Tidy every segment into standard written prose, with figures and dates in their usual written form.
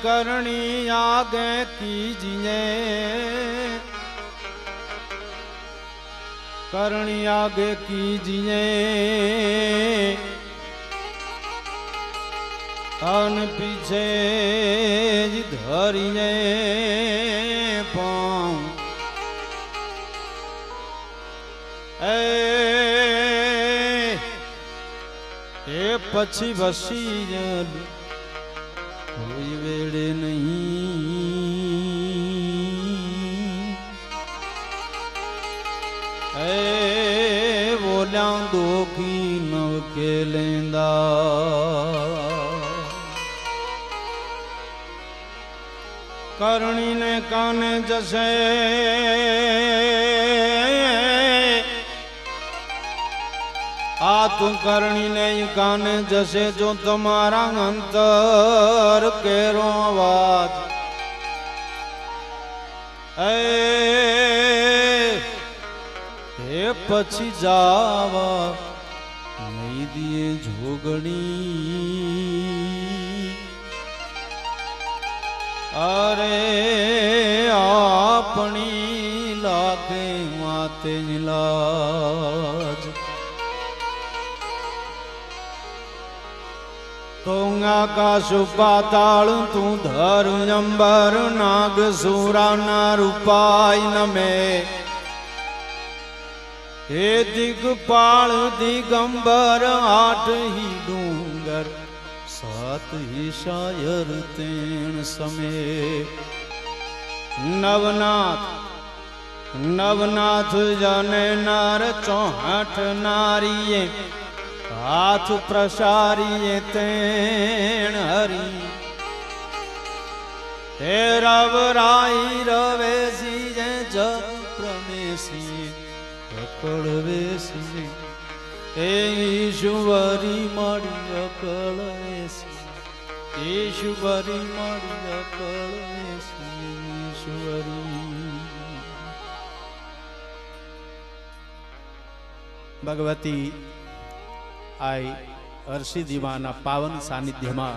करणी आगे कीजिए, करणी आगे कीजिए, अन पीछे धरिए पाँव। ए पछी वसी कोई वेड़े नहीं, ए बोलिया दो की नव के लेंदा। करणी ने काने जसे आ तू करणी ने काने जसे जो तुम्हारा अंतर केरो आवाज। हे पछी जावा नहीं दिए झोगणी, अरे अपनी लागे माते लाज। તું આકાશ પાતાળ તું ધર અંબર નાગ સુરાના રૂપાય નમે। હે દિગપાળ દિગંબર આઠ હી ડુંગર सात ही शायर तेण समे। नवनाथ नवनाथ जाने नार 64 नारिये हाथ प्रसारिये तेण हरि। हे रव राई रवेसी जग प्रमेसी अकड़वेसी। ईश्वरी माड़ी अकड़वेसी, ईश्वरी माड़ी अकड़वेसी ईश्वरी। भगवती आई हर्षिदी माना पावन सानिध्य में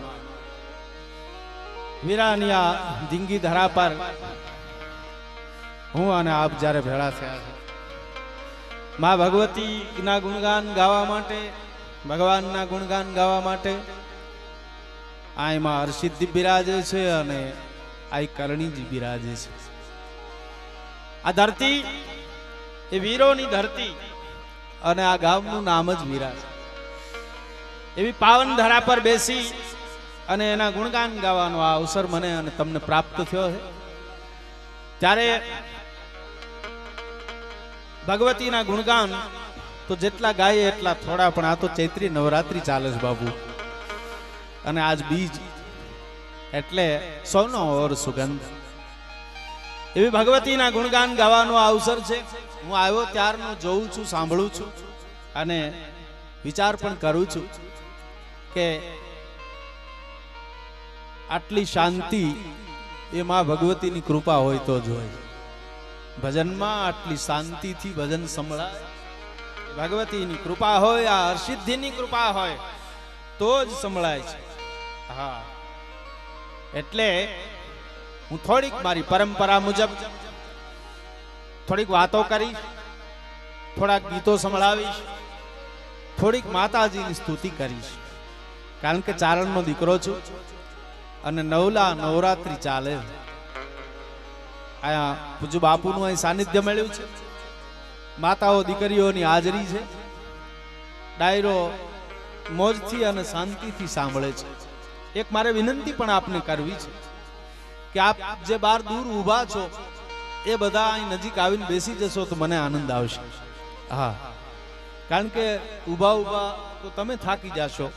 वीरानिया धींगी धरा पर हूँ अने आप जारे भेड़ा थया छे। मां भगवती ना गुणगान गावा माटे, भगवान ना गुणगान गावा माटे आई मां हर्षिदी बिराजे छे अने आई करણીજી बिराजे छे। आ धरती ए वीरोनी धरती अने आ गामनुं नाम ज वीरा छे। एवी पावन धरा पर बेसी अने एना गुणगान गावानो आ अवसर मने अने तमने प्राप्त थयो छे। त्यारे भगवती ना गुणगान तो जेटला गाये एटला थोड़ा, पण आ तो चैत्री नवरात्रि चाले छे बाबू अने आज बीज एटले सोनो और सुगंध। एवी भगवती ना गुणगान गावानो अवसर छे। हूँ आव्यो त्यारनो जोऊं छुं, सांभळुं छुं अने विचार पण करूं छुं के आटली शांति ए मां भगवतीनी कृपा होय तो ज होय। भजन में आटली शांति थी भजन संभळाय, भगवती नी कृपा होय, आ हर्षिद्धि नी कृपा होय तो ज संभळाय छे। हाँ एटले हूँ थोड़ीक मारी परंपरा मुजब थोड़ीक वातो करीश, थोड़ा गीतो संभळावीश, थोड़ीक माताजी नी स्तुति करीश। कारण के चारण नो दीकरो छुं अने नवला नवरात्रि चाले। आया पूज्य बापू नु सानिध्य मळ्युं छे, माताओ दीकरीओनी हाजरी छे, डायरो मोजथी अने शांतिथी सांभळे छे। एक मारे विनंती पण आपने करवी छे कि आप जे बार दूर ऊभा छो ए बधा अहीं नजीक आवीने बेसी जशो तो मने आनंद आवशे। हाँ कारण के ऊभा ऊभा तो तमे थाकी जाशो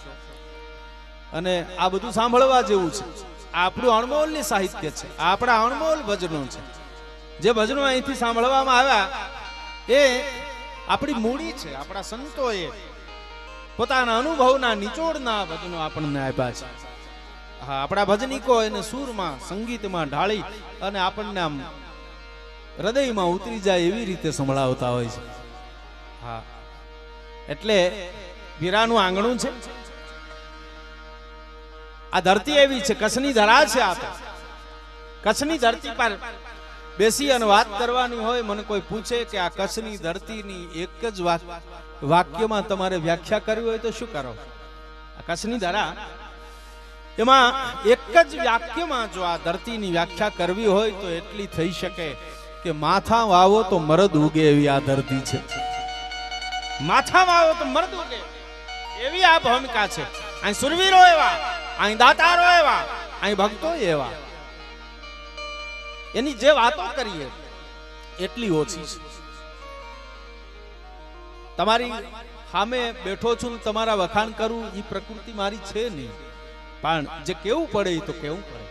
अने आ बधुं सांभळवा जेवुं छे। આપણું અણમોલની સાહિત્ય છે, આપણા અણમોલ ભજનો છે। જે ભજનો અહીંથી સાંભળવામાં આવ્યા એ આપણી મૂડી છે। આપણા સંતોએ પોતાના અનુભવના નિચોડના ભજનો આપણને આપ્યા છે। હા આપણા ભજનીકો એને સૂરમાં સંગીતમાં ઢાળી અને આપણને આમ હૃદયમાં ઉતરી જાય એવી રીતે સંભળાવતા હોય છે। હા એટલે વીરાનું આંગણું છે આ ધરતી એવી છે, કચ્છની ધરા છે. આ તો કચ્છની ધરતી પર બેસી અને વાત કરવાની હોય. મને કોઈ પૂછે કે આ કચ્છની ધરતીની એક જ વાક્યમાં તમારે વ્યાખ્યા કરવી હોય તો શું કરો? આ કચ્છની ધરા, એમાં એક જ વાક્યમાં જો આ ધરતીની વ્યાખ્યા કરવી હોય તો એટલી થઈ શકે કે માથા વાવો તો મરદ ઉગે એવી આ ધરતી છે. માથા વાવો તો મરદ ઉગે એવી આ ભૂમિકા છે. અહીં સુરવીરો એવા, અહીં દાતારો એવા, અહીં ભક્તો એવા. એની જે વાતો કરીએ એટલી ઓછી છે. તમારી સામે બેઠો છું, તમારા વખાણ કરું એ પ્રકૃતિ મારી છે નહીં, પણ જે કેવું પડે એ તો કેવું પડે.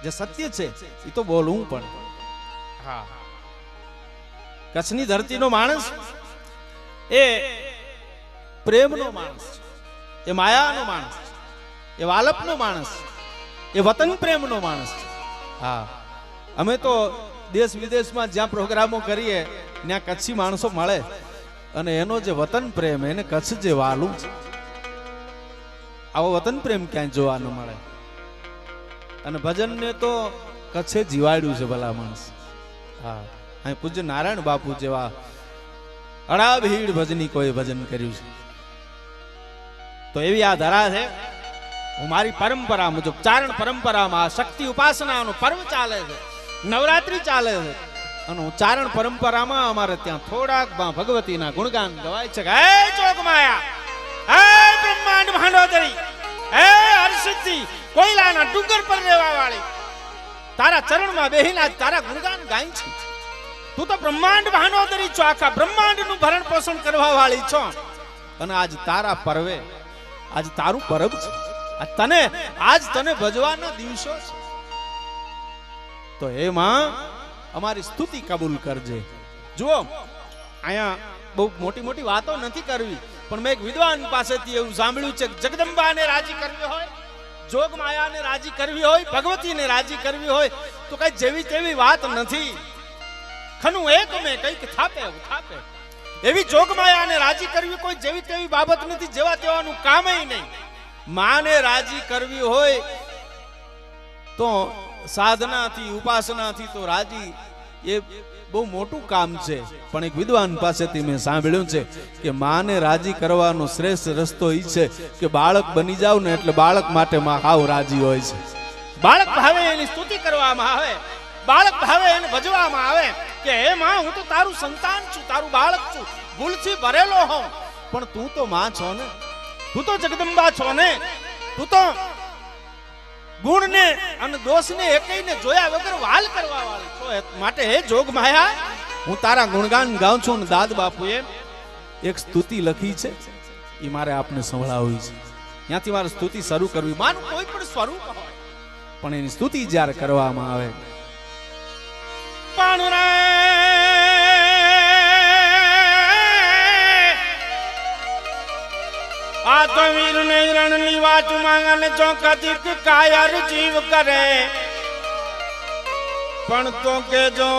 જે સત્ય છે એ તો બોલવું પડે. હા, કચ્છની ધરતીનો માણસ એ પ્રેમનો માણસ છે, એ માયાનો માણસ છે, એ વાલપનો માણસ છે, એ વતન પ્રેમનો માણસ છે. હા, અમે તો દેશ વિદેશમાં જ્યાં પ્રોગ્રામો કરીએ ત્યાં કચ્છી માણસો મળે અને એનો જે વતન પ્રેમ, એને કચ્છ જે વાલું છે, આવો વતન પ્રેમ ક્યાંય જોવા ન મળે. અને ભજનને તો કચ્છે જીવાડ્યું છે ભલા માણસ. હા, અહીં પૂજ્ય નારાયણ બાપુ જેવા અડાભીડ ભજની કોઈ ભજન કર્યું છે. તો એવી આ ધરા છે. હું મારી પરંપરા મુજબ, ચારણ પરંપરામાં શક્તિ ઉપાસનાનો પર્વ ચાલે છે, નવરાત્રી ચાલે છે, અને હું ચારણ પરંપરામાં અમારે ત્યાં થોડાક ભગવતીના ગુણગાન ગવાય છે. હે જોગમાયા, હે બ્રહ્માંડ ભાંડોદરી, હે હરસિદ્ધિ, કોયલાના ડુંગર પર રહેવા વાળી, તારા ચરણમાં બેહીને તારા ગુણગાન ગાય છે. તું તો બ્રહ્માંડ ભાંડોદરી છો, આખા બ્રહ્માંડનું ભરણ પોષણ કરવા વાળી છો. અને આજ તારા પર્વે, આજ તારું પર્વ છે, આજ તને ભજવાના દિવસો છે. તો એમાં અમારી સ્તુતિ કબૂલ કરજે. જુઓ, અહીંયા બહુ મોટી મોટી વાતો નથી કરવી, પણ મેં એક વિદ્વાન પાસેથી એવું સાંભળ્યું છે કે જગદંબાને રાજી કરવી હોય, જોગ માયાને રાજી કરવી હોય, ભગવતીને રાજી કરવી હોય તો કઈ જેવી તેવી વાત નથી. ખનું એક મેં કઈક થાપે થાપે. એવી જોગ માયાને રાજી કરવી કોઈ જેવી તેવી બાબત નથી, જેવા તેવાનું કામય નહીં. માને રાજી કરવી હોય તો સાધનાથી, ઉપાસનાથી તો રાજી એ બહુ મોટું કામ છે. પણ એક વિદ્વાન પાસેથી મેં સાંભળ્યું છે કે માને રાજી કરવાનો શ્રેષ્ઠ રસ્તો એ છે કે બાળક બની જાવ ને એટલે બાળક માટે માં હાવ રાજી હોય છે. બાળક ભાવે એની સ્તુતિ કરવામાં આવે, બાળક ભાવે એને ભજવામાં આવે કે હે માં, હું તો તારું સંતાન છું, તારું બાળક છું, ભૂલથી ભરેલો હોઉં, પણ તું તો માં છો ને, તું તો જગદંબા છો ને, તું તો ગુણને અને દોષને એકઈને જોયા વગર વાલ કરવા વાળી છો. માટે હે જોગ માયા, હું તારા ગુણગાન ગાઉં છું. અને દાદ બાપુએ એક સ્તુતિ લખી છે, એ મારે આપને સંભળાવવી છે. ત્યાંથી મારે સ્તુતિ શરૂ કરવી. માનું કોઈ પણ સ્વરૂપ હોય, પણ એની સ્તુતિ જ્યારે કરવામાં આવે, પણ રે આ તો વીર ને રણની વાત માંગને ચોકતિક કાયર જીવ કરે, પણ તો કેજો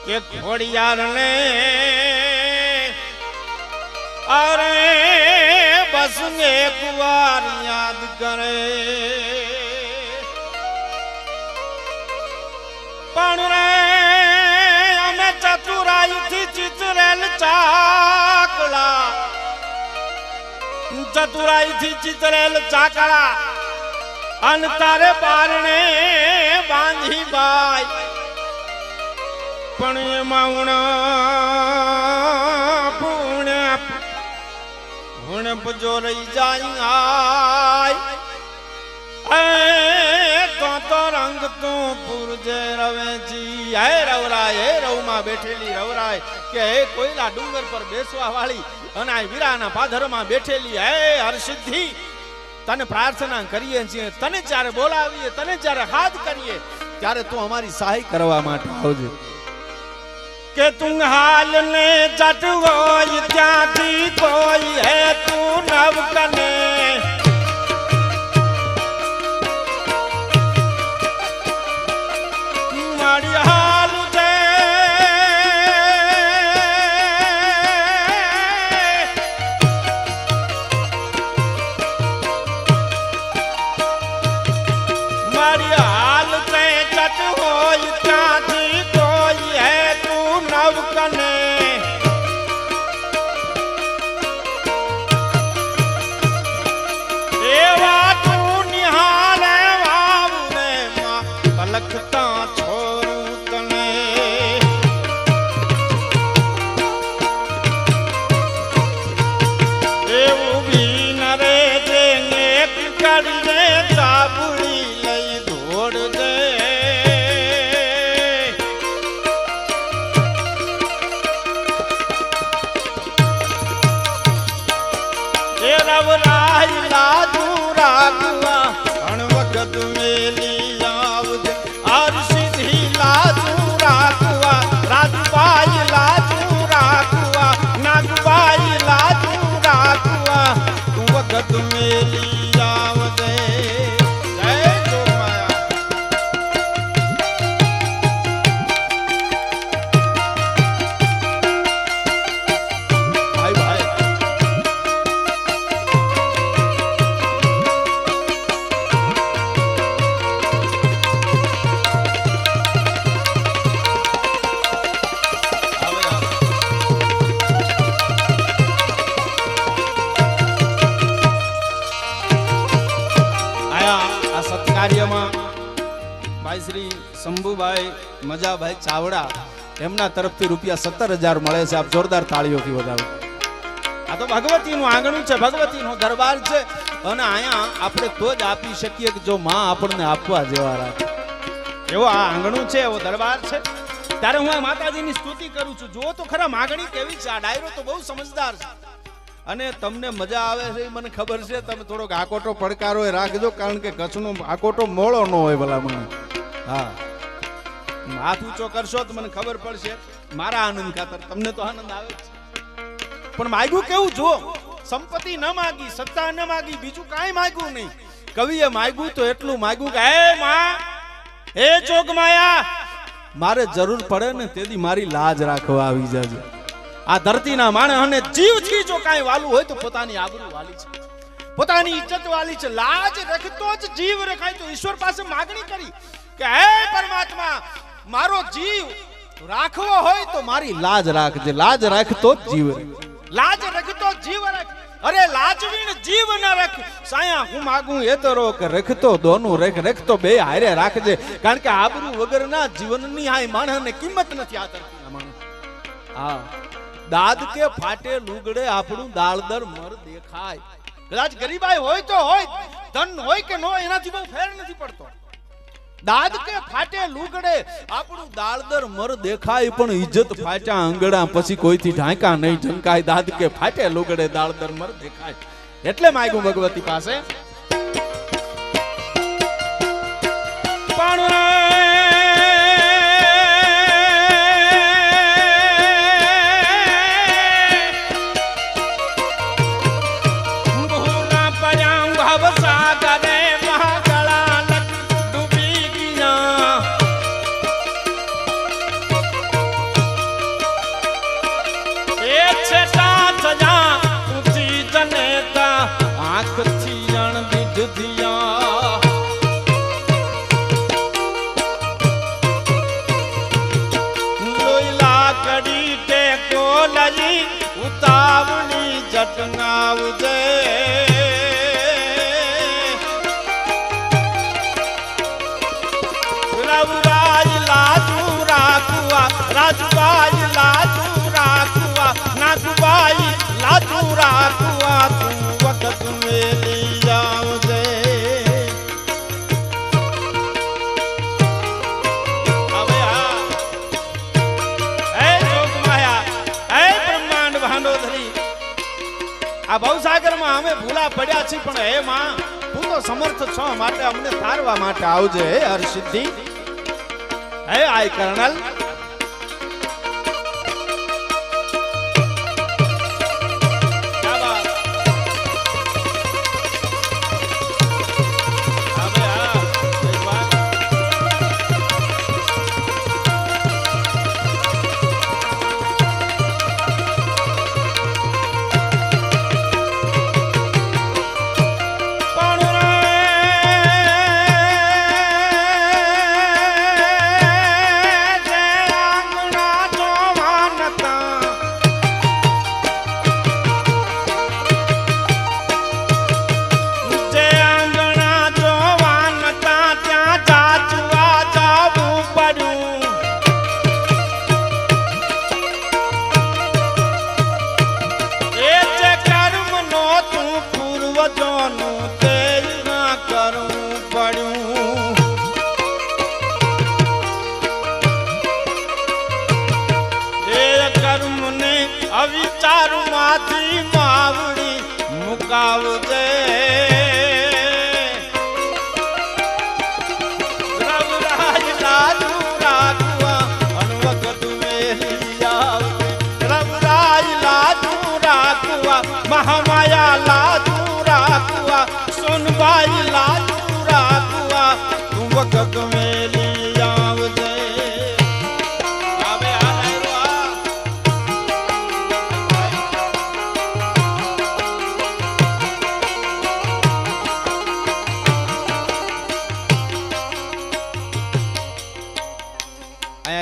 કે ખોડિયાર ને અરે બસ એક વાર યાદ કરે. પણ રે અમે ચતુરાઈથી ચિતરેલ ચાકડા, ચતુરાઈથી ચિતરેલ ચાકડા અને તારે બારણે બાંધી બાઈ, પણ એમાં ઉણપ જો રહી જાય તો રંગ તો પૂરજે રવેજી. હે રવરાય, હે રવમાં બેઠેલી રવરાય, કે હે કોયલા ડુંગર પર બેસવા વાળી અને આ વીરાના પાધરમાં બેઠેલી હે હરસિદ્ધિ, તને પ્રાર્થના કરીએ છીએ. તને જ્યારે બોલાવીએ, તને જ્યારે હાથ કરીએ, ત્યારે તું અમારી સહાય કરવા માટે આવજે. કે તું હાલ ને જટ હોય ત્યાંથી કોઈ હે તું નવ કને, મારી હાલ છે છોરું તને એવું બી નરે દેને કરીને ચાબુડી લઈ દોડ દે એ રવરાઈ લાજુ રાખવા ઘણ વખત મેલી આવજે અરસિદ્ધિ લાજુ રાખવા રાજબાઈ લાજુ રાખવા નાગબાઈ લાજુ રાખવા તું વખત મેલી આવજે જય જોગમાયા ભાઈ ભાઈ આ સત્કાર્યમાં ભાઈ શ્રી શંભુભાઈ મજાભાઈ ચાવડા એમના તરફથી ₹17,000 મળે છે. આપ જોરદાર તાળીઓથી વધાવો. આ તો ભગવતીનું આંગણું છે, ભગવતીનો દરબાર છે અને અહીંયા આપણે તો જ આપી શકીએ કે જો માં આપણને આપવા જેવા રાખે. એવો આ આંગણું છે, એવો દરબાર છે. ત્યારે હું આ માતાજીની સ્તુતિ કરું છું. જુઓ તો ખરા માગણી કેવી છે. આ ડાયરો તો બહુ સમજદાર છે અને તમને મજા આવે છે મને ખબર છે. તમે થોડોક આકોટો પડકારો એ રાખજો કારણ કે કચ્છનો આકોટો મોળો ન હોય ભલા મને. હા, હાથ ઊંચો કરશો તો મને ખબર પડશે. મારા આનંદ ખાતર તમને તો આનંદ આવે છે પણ માગ્યું કેવું જુઓ. સંપત્તિ ન માગી, સત્તા ન માગી, બીજું કાંઈ માગ્યું નહીં. કવિએ માગ્યું તો એટલું માગ્યું કે હે માં, હે જોગમાયા, મારે જરૂર પડે ને તેથી મારી લાજ રાખવા આવી જાજે. આ ધરતીના માણસને જીવથી જો કાંઈ વાલું હોય તો પોતાની આબરૂ વાલી છે, પોતાની ઇજ્જત વાલી છે. લાજ રખતો જ જીવ રખાય. તો ઈશ્વર પાસે માગણી કરી કે હે પરમાત્મા, મારો જીવ રાખવો હોય તો મારી લાજ રાખજે. લાજ રાખતો જ જીવ, લાજ રખતો જીવ રાખ. અરે લાજવીણ જીવ ન રખ. સાયા હું માગું એ તો રોક, રખતો દોનું રખ, રખતો બે હારે રાખજે. કારણ કે આબરૂ વગરના જીવનની આ માણસને કિંમત નથી. આ ધરતીના માણસ. હા, દાદ કે ફાટે લુગડે આપણું દાળદર મર દેખાય. કદાચ ગરીબાઈ હોય તો હોય, ધન હોય કે ન હોય એનાથી બહુ ફેર નથી પડતો. દાદ કે ફાટે લુગડે આપણું દાળદર મર દેખાય પણ ઇજ્જત ફાટ્યા અંગડા પછી કોઈથી ઢાંકા નહીં ઢંકાય. દાદ કે ફાટે લુગડે દાળદર મર દેખાય. એટલે માગ્યું ભગવતી પાસે પણ ઉતાવળી જટનાવજે. રવરાઈ લાજુ રાખવા, રાજબાઈ લાજુ રાખવા, નાગબાઈ લાજુ રાખવા તું વખત મેલી આવજે. હવે આ ભવસાગરમાં અમે ભૂલા પડ્યા છીએ પણ હે માં, તું તો સમર્થ છો માટે અમને તારવા માટે આવજે. હે હરસિદ્ધિ, હે આય કર્નલ. માથી માવડી મુકાવજે રવરાજ લાજુ રાખવા અનવખત મેલી આવજે રવરાજ લાજુ રાખવા મહામાયા લાજુ રાખવા સોનબાઈ લાજુ રાખવા તું વખત મેલી આવજે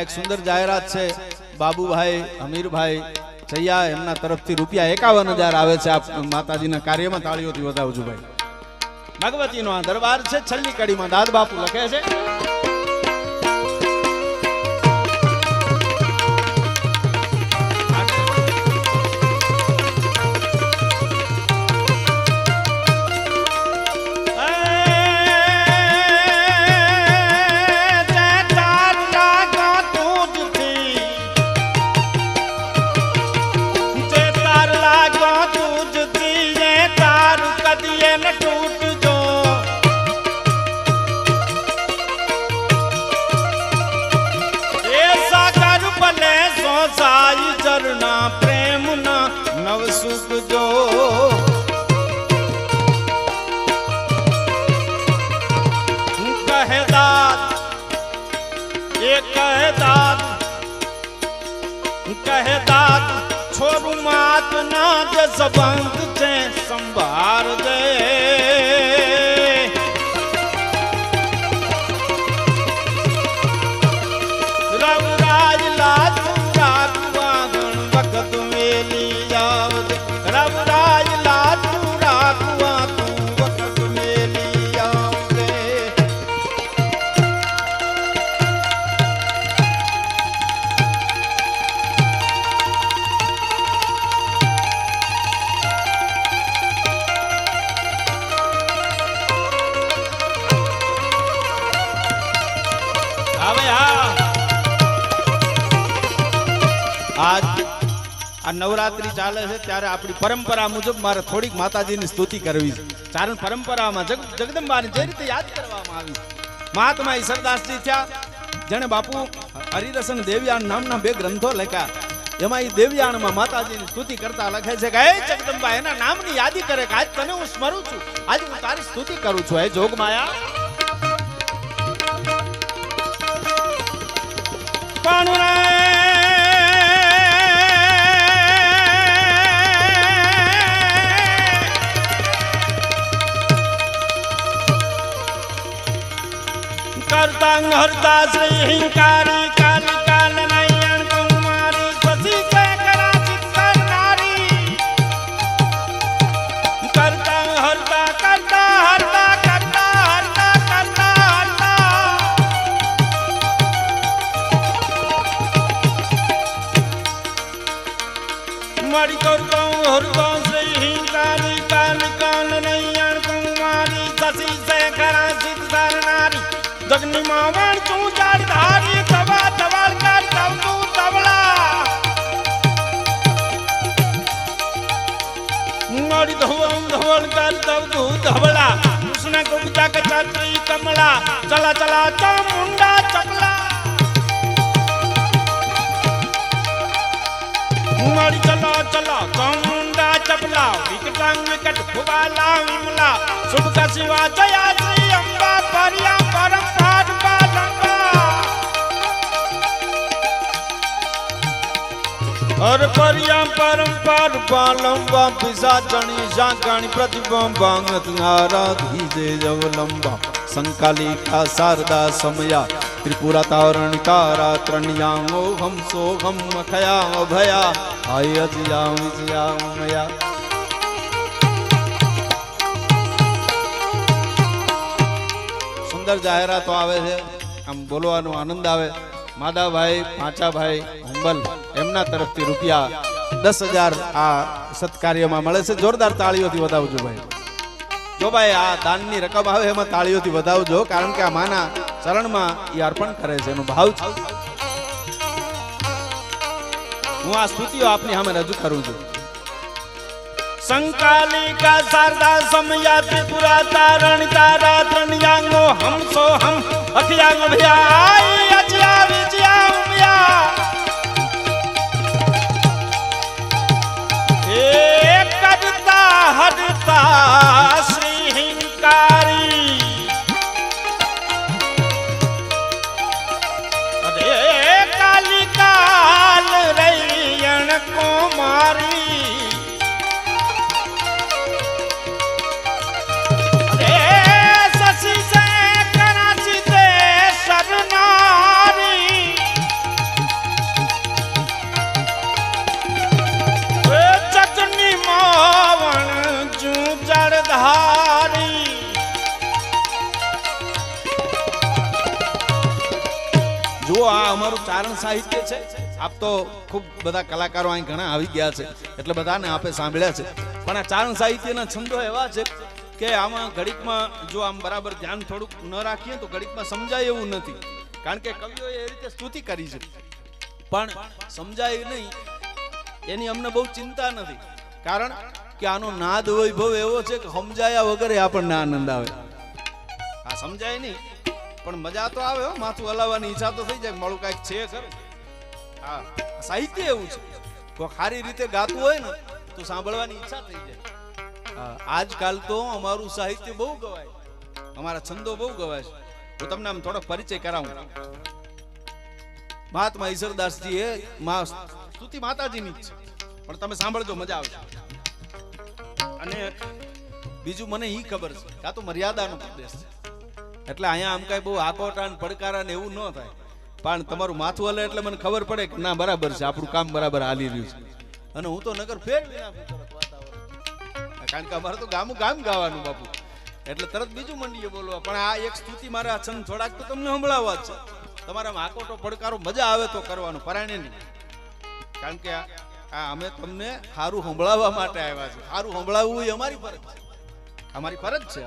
એક સુંદર જાહેરાત છે બાબુભાઈ અમીરભાઈ ચૈયા એમના તરફથી ₹51,000 આવે છે આપ માતાજીના કાર્યમાં તાળીઓથી વધાવજો ભાઈ ભગવતીનો આ દરબાર છે છેલ્લી કડીમાં દાદ બાપુ લખે છે प्रेम ना नव सुख जो कहदात छोरू मात ना जे सबंध छे संभार दे रवराज लाजू રાખવા ગણ વખત મેલી આવજે રવરાજ લાજુ રાખવા તું વખત મેલી આવજે હવે આજ આ નવરાત્રી ચાલે છે ત્યારે આપણી પરંપરા મુજબ મારે થોડીક માતાજીની સ્તુતિ કરવી છે કારણ પરંપરામાં જગદંબાને જે રીતે યાદ કરવામાં આવી મહાત્મા ઈશ્વરદાસજી થયા જેણે બાપુ હરિરસન દેવયાણ નામના 2 ગ્રંથો લખ્યા એમાં એ દેવયાણમાં માતાજીની સ્તુતિ કરતા લખે છે કે હે જગદંબા એના નામની યાદી કરે કે આજ તને હું સ્મરું છું આજ હું તારી સ્તુતિ કરું છું હે જોગમાયા પણ करतांग हरता श्री हिंकारी काल काल नयन कुमारी ससी से करा चित्तर नारी करतांग हरता करता हरता करता हरता करता हरता मरी करतांग हरता श्री हिंकारी काल काल नयन कुमारी ससी से करा चित्तर नारी जगनी मावण तू जाड़ धारी तवा तवल कर तव तू तवला मारी धवल कर तव तू धवला कृष्ण को पिता के छत्री कमला चला चला तो मुंडा चपला मारी चला चला तो मुंडा चपला विकटांग विकट फुबाला विमला शुभ का शिवा जया श्री अंबा परिया परम और परिया परंपार पालंबा पिसा चणी शाकाणी प्रतिबंबांगत आराधी जे जवलंबा संकालिका शारदा समया त्रिपुरा तारणिकारा त्रणियामो हम सोहम मखया अभया आय अजया विजया मया सुंदर जाहेरातो આવે છે આમ બોલવાનો આનંદ આવે માદાભાઈ પાંચાભાઈ હુંબલ એમના તરફથી ₹10,000 આ સત્કાર્યમાં મળે છે જોરદાર તાળીઓથી વધાવજો ભાઈ જો ભાઈ આ દાનની રકમ આવે એમાં તાળીઓથી વધાવજો કારણ કે આ માના ચરણમાં એ અર્પણ કરે છે એનો ભાવ છે હું આ સ્તુતિઓ આપની સામે રજૂ કરું છું संकालिका शारदा समया त्रिपुरा तारण तारा त्रणयांगो हम सो हम अखियांग भया अजया विजया उमया एक करता हरता श्री हिंकारी अरे काली काल रैयण कुमारी જો આ અમારું ચારણ સાહિત્ય છે. આપ તો ખૂબ બધા કલાકારો અહીં ઘણા આવી ગયા છે એટલે બધાને આપે સાંભળ્યા છે, પણ આ ચારણ સાહિત્યના છંદો એવા છે કે આમાં ઘડીકમાં જો આમ બરાબર ધ્યાન થોડુંક ન રાખીએ તો ઘડીકમાં સમજાય એવું નથી. કારણ કે કવિઓએ એ રીતે સ્તુતિ કરી છે પણ સમજાય નહીં એની અમને બહુ ચિંતા નથી. કારણ કે આનો નાદ વૈભવ એવો છે કે સમજાયા વગર આપણને આનંદ આવે. આ સમજાય નહીં પણ મજા તો આવે, માથું હલાવવાની ઈચ્છા તો થઈ જાય, મારું કાંઈક છે ખરું. હા, સાહિત્ય એવું છે કોઈ સારી રીતે ગાતું હોય ને તો સાંભળવાની ઈચ્છા થઈ જાય. આજકાલ તો અમારું સાહિત્ય બહુ ગવાય, અમારા છંદો બહુ ગવાય છે. હું તમને આમ થોડો પરિચય કરાવું. મહાત્મા ઈશ્વરદાસજી એ સ્તુતિ માતાજીની જ છે પણ તમે સાંભળજો મજા આવશે. અને બીજું મને ઈ ખબર છે કે આ તો મર્યાદાનો પ્રદેશ છે એટલે અહીંયા આમ કઈ બહુ આકોટા ને પડકારા ને એવું ન થાય, પણ તમારું માથું હલે એટલે મને ખબર પડે કે ના બરાબર છે, આપણું કામ બરાબર હાલી રહ્યું છે. અને હું તો નગર ફેરવી નાખું તરત વાતાવરણ, કારણ કે અમારે તો ગામ ગાવાનું બાપુ, એટલે તરત બીજું મંડીએ બોલવા. પણ આ એક સ્તુતિ મારે આ છંદ થોડાક તો તમને સંભળાવવા જ છે. તમારામાં આકોટો પડકારો મજા આવે તો કરવાનું, પરાણે નહીં. કારણ કે આ અમે તમને સારું સંભળાવવા માટે આવ્યા છે. સારું સંભળાવવું એ અમારી ફરજ છે, અમારી ફરજ છે.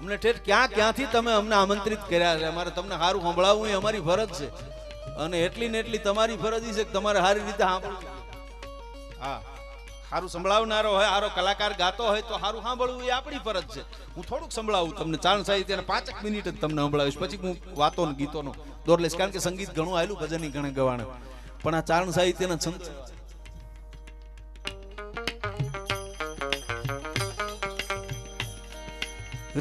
અમને ઠેઠ ક્યાંથી તમે અમને આમંત્રિત કર્યા છે, અમારે તમને સારું સંભળાવવું એ અમારી ફરજ છે. અને એટલી ને એટલી તમારી ફરજ છે કે તમારે સારી રીતે સાંભળવું. હા, સારું સંભળાવનારો હોય, સારો કલાકાર ગાતો હોય તો સારું સાંભળવું એ આપણી ફરજ છે. હું થોડુંક સંભળાવું તમને ચારણ સાહિત્ય 5 મિનિટ જ તમને સંભળાવીશ, પછી હું વાતો ને ગીતોનો દોર લઈશ. કારણ કે સંગીત ઘણું આવેલું, ભજન ઘણા ગવાણા, પણ આ ચારણ સાહિત્યના છંદ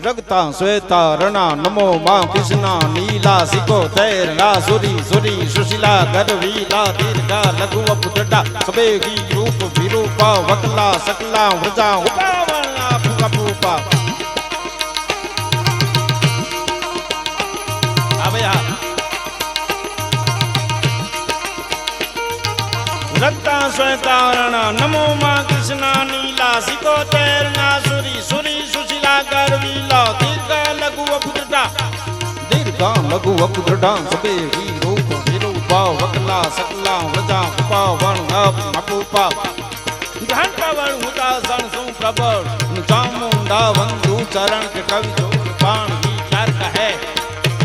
રગતા શ્વેતા રણા નમો માં કૃષ્ણા નીલા સિકો તૈર સુરી સુરી સુશીલા ગરવીલા દીર્ઘા લઘુ પુત્રડા સબેગી રૂપ વિરૂપા વકલા સકલા વૃજા ઉપાવણા ફુકપુપા. રગતા શ્વેતા રણા નમો માં કૃષ્ણા નીલા સિકો તૈર સુરી સુરી સુશીલા ગરવીલા દીર્ઘા લઘુ પુત્રડા સબેગી રૂપ વિરૂપા વકલા સકલા વૃજા ઉપાવણા ફુકપુપા. ઘંટાવણ હુતાસણ સું પ્રબળ ચામુંડા વંદુ ચરણ के कवि जो बाण विचार का है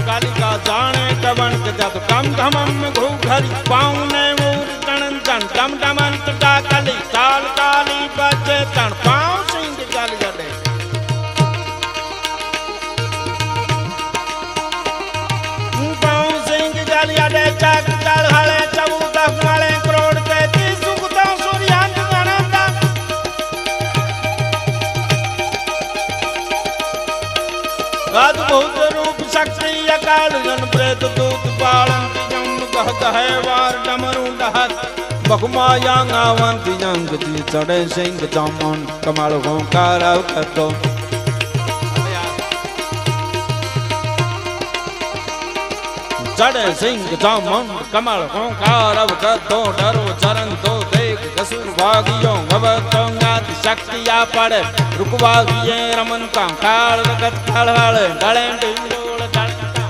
कालिका जाने कवन के जब कम धमम घू घरी पाउने मूर तणन तण दम दमंत टा कली चाल काली बजे तण पाँव सिंह जल जडे पाँव सिंह जल जडे चक चढ़ हले चबूतक वाले करोड़ के सुखता सूर्यान गणता अद्भुत रूप शक्ति अकाल जन प्रेत दूत पालन जम कह कहे वार डमरू डहत बखमाया गावंती जंग ती चढ़े सिंह जामन कमाल होकार करतो चढ़े सिंह जामन कमल होकार करतो डरो चरण तो देख कसुर भागियो भवतो गात शक्तिया पड़े रुकवागिए रमनता काल रगत काल डले डिंडोल डलता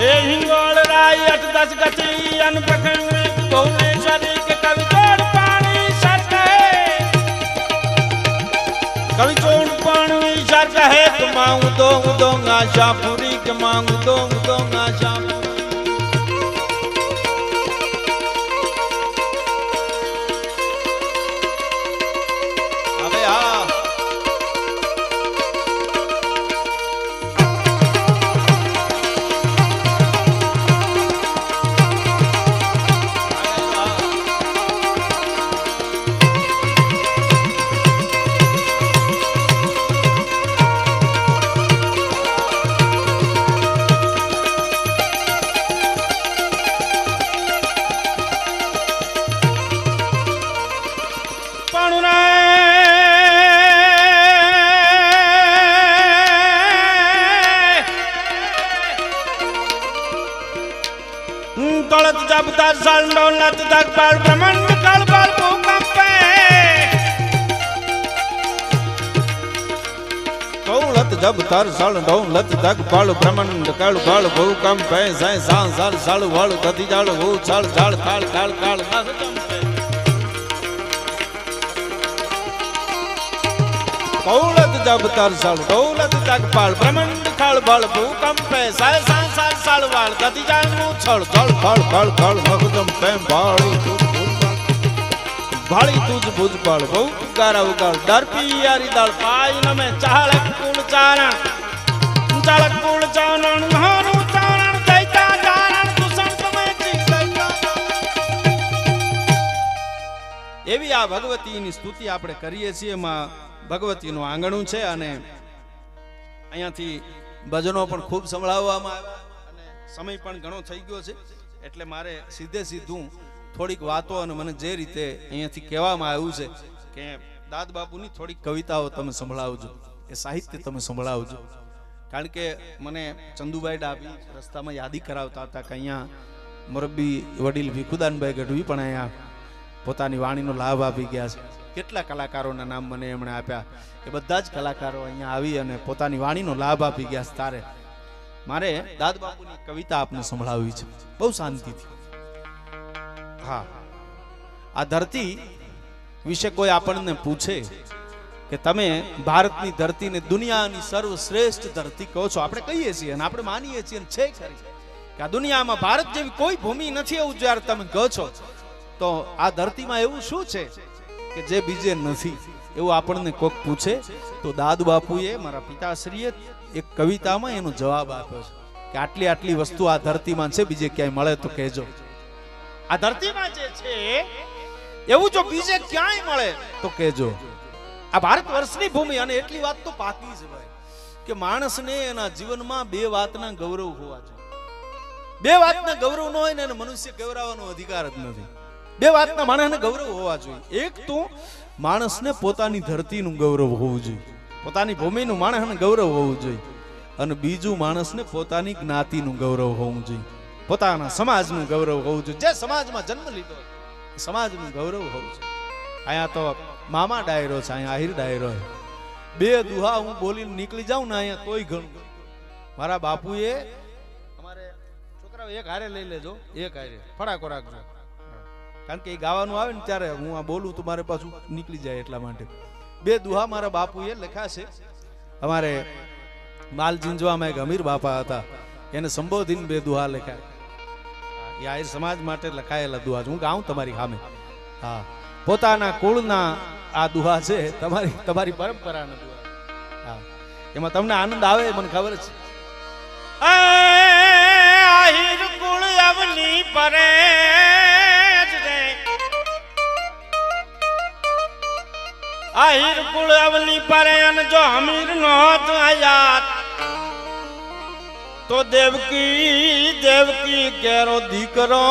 ए हिंगोल राय 8-10 गति अनपखन में भुवनेश्वरी के कवि जोड़ पानी सर कहे कवि जोड़ पानी सर कहे तो मांगू दो आशा पूरी के मांगू दो आशा कौलत जब दर्शन डोलत तक पर ब्रह्मांड कल पर भूकंपे कौलत जब दर्शन डोलत तक पर ब्रह्मांड कल पर भूकंपे सै सांसर सळ वळ गति जळ वो छळ छळ काल काल काल कौलत जब तरसल दौलत जगपाल ब्रह्मांड खळबळ भूकंपे सै सांसर सळ वळ गति जळ वो छळ छळ खळ खळ खळ मगदम पेम भाड़ी तुझ भुज पड़ बहुत गारा उगल दर्पी यारी दल पाई न में चालक कुल चारण महानु चारण दैता चारण तू संत में दैता एवी आ भगवतीनी स्तुति આપણે કરીએ છીએ માં ભગવતીનું આંગણું છે અને અહીંયાથી ભજનો પણ ખૂબ સંભળાવવામાં આવ્યા અને સમય પણ ઘણો થઈ ગયો છે એટલે મારે સીધે સીધું થોડીક વાતો અને મને જે રીતે અહીંયાથી કહેવામાં આવ્યું છે કે દાદ બાપુની થોડીક કવિતાઓ તમે સંભળાવજો એ સાહિત્ય તમે સંભળાવજો કારણ કે મને ચંદુભાઈ ડાબી રસ્તામાં યાદી કરાવતા હતા કે અહીંયા મોરબી વડીલ ભીખુદાનભાઈ ગઢવી પણ અહીંયા પોતાની વાણીનો લાભ આપી ગયા છે કેટલા કલાકારોના નામ મને એમણે આપ્યા એ બધા જ કલાકારો અહીંયા આવી અને પોતાની વાણીનો લાભ આપી ગયા છે તારે મારે દાદ બાપુની કવિતા આપને સંભળાવવી છે બહુ શાંતિથી હા આ ધરતી વિશે કોઈ આપણને પૂછે કે તમે ભારતની ધરતીને દુનિયાની સર્વશ્રેષ્ઠ ધરતી કહો છો આપણે કહીએ છીએ અને આપણે માનીએ છીએ છે ખરી કે આ દુનિયામાં ભારત જેવી કોઈ ભૂમિ નથી એવું જ્યારે તમે કહો છો તો આ ધરતીમાં એવું શું છે કે જે બીજે નથી એવું આપણને કોક પૂછે તો દાદ બાપુએ મારા પિતાશ્રીએ એક કવિતામાં એનો જવાબ આપ્યો છે કે આટલી આટલી વસ્તુ આ ધરતીમાં છે બીજે ક્યાંય મળે તો કહેજો આ ધરતીમાં જે છે એવું જો બીજે ક્યાંય મળે તો કહેજો આ ભારત વર્ષની ભૂમિ અને એટલી વાત તો પાકી છે ભાઈ કે માણસને એના જીવનમાં બે વાતના ગૌરવ હોવા જોઈએ બે વાતના ગૌરવ ન હોય ને એને મનુષ્ય ગૌરવવાનો અધિકાર જ નથી બે વાતના માણસને ગૌરવ હોવા જોઈએ એક તો માણસને પોતાની ધરતીનું ગૌરવ હોવું જોઈએ પોતાની ભૂમિનું માણસને ગૌરવ હોવું જોઈએ અને બીજું માણસને પોતાની જ્ઞાતિનું ગૌરવ હોવું જોઈએ પોતાના સમાજનું ગૌરવ હોવું જોઈએ જે સમાજમાં જન્મ લીધો સમાજનું ગૌરવ હોવું જોઈએ અહીંયા તો મામા ડાયરો છે અહીંયા આહિર ડાયરો બે દુહા હું બોલીને નીકળી જાઉં ને અહીંયા તોય ઘણું મારા બાપુએ અમારે છોકરાઓ એક હારે લઈ લેજો એક હારે ફડાકો રાખજો કારણ કે એ ગાવાનું આવે ને ત્યારે હું આ બોલું તો મારે પાછું નીકળી જાય એટલા માટે બે દુહા મારા બાપુએ લખ્યા છે અમારે માલ જીંજવામાં એક અમીર બાપા હતા એને સંબોધીને બે દુહા લખ્યા એ આહિર સમાજ માટે લખાયેલા દુહા હું ગાઉં તમારી સામે હા પોતાના કુળના આ દુહા છે તમારી પરંપરાના દુહા હા એમાં તમને આનંદ આવે મને ખબર છે આહિર કુળ અવની પરે આહિર કુળ અવની પરે અને જો અમીર નો હોત આયાત તો દેવકી કેરો દીકરો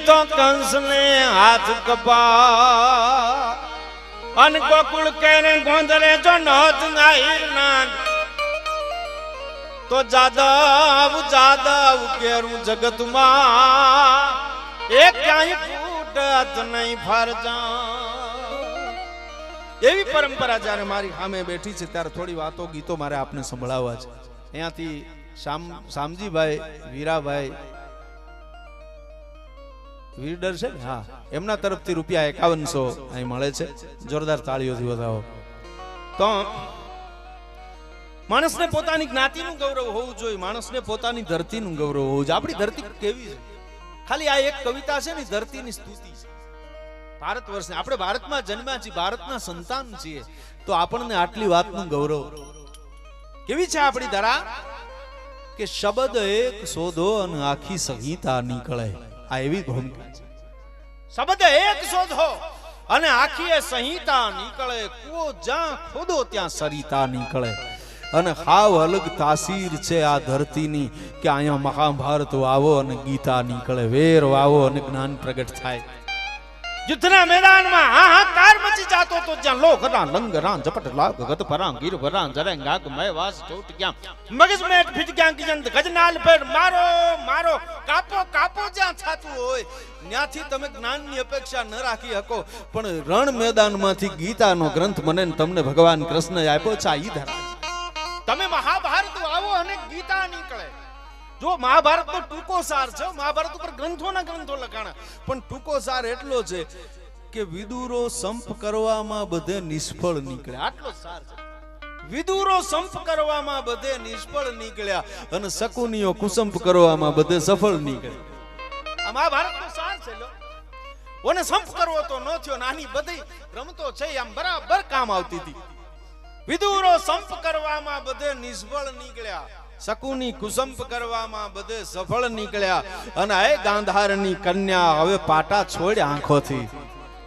તો કંસ ને હાથ કપા અને ગોકુળ કેરે ગોંધરે જો નોત આહિર ના તો જાદવ કેરું જગતમાં એક ક્યાંય ફૂટત નહીં ફરજા એવી પરંપરા જ્યારે મારી સામે બેઠી છે ત્યારે થોડી વાતો ગીતો મારે આપને સંભળાવવા છે અહીંયાથી શામજીભાઈ વીરાભાઈ વીરડર છે ને હા એમના તરફથી ₹5100 અહીં મળે છે જોરદાર તાળીઓથી વધાવો તો માણસને પોતાની જ્ઞાતિનું ગૌરવ હોવું જોઈએ માણસને પોતાની ધરતીનું ગૌરવ હોવું જોઈએ આપણી ધરતી કેવી છે ખાલી આ એક કવિતા છે ને ધરતીની સ્તુતિ છે ભારત વર્ષને આપણે ભારતમાં જન્મ્યા છીએ ભારતના સંતાન છીએ તો આપણને આટલી વાતનું ગૌરવ કેવી છે આપણી ધરા કે શબ્દ એક શોધો અને આખી સંહિતા નીકળે આ એવી ભૂમિકા છે શબ્દ એક શોધો અને આખી સંહિતા નીકળે કુઓ જ્યાં ખોદો ત્યાં સરિતા નીકળે અને હાવ અલગ તાસીર છે આ ધરતીની કે અહીંયા મહાભારત વાવો અને ગીતા નીકળે વેર વાવો અને જ્ઞાન પ્રગટ થાય યુદ્ધના મેદાનમાં હાહાકાર હાહાકાર મચી જાતો તો જ્યાં લો ઘરા લંગરા ઝપટ લાગ ગત પરા ગીર ભરા જરેંગા મે વાસ ચોટ ગયા મગજ મેટ ફીટ ગયા કિજંત ગજનાલ પર મારો મારો કાપો કાપો જ્યાં થાતું હોય ત્યાંથી તમે જ્ઞાનની અપેક્ષા ન રાખી શકો પણ રણ મેદાનમાંથી ગીતાનો ગ્રંથ મને તમને ભગવાન કૃષ્ણએ આપ્યો છે આ ઈ ધરા તમે મહાભારત આવો અને ગીતા નીકળે જો મહાભારત નો ટૂંકો સાર છે મહાભારત ઉપર ગ્રંથોના ગ્રંથો લખાણા પણ ટૂંકો સાર એટલો છે કે વિદુરો સંપ કરવામાં બધે નિષ્ફળ નીકળ્યા આટલો સાર છે વિદુરો સંપ કરવામાં બધે નિષ્ફળ નીકળ્યા અને શકુનીઓ કુસંપ કરવામાં બધે સફળ નીકળ્યા આ મહાભારતનો સાર છે લો ઓને સંપ કરવો તો ન થયો નાની બધી રમતો છે આમ બરાબર કામ આવતી હતી વિદુરો સંપ કરવામાં બધે નિષ્ફળ નીકળ્યા શકુની કુસંપ કરવામાં બધે સફળ નીકળ્યા અને હે ગાંધારની કન્યા હવે પાટા છોડ આંખોથી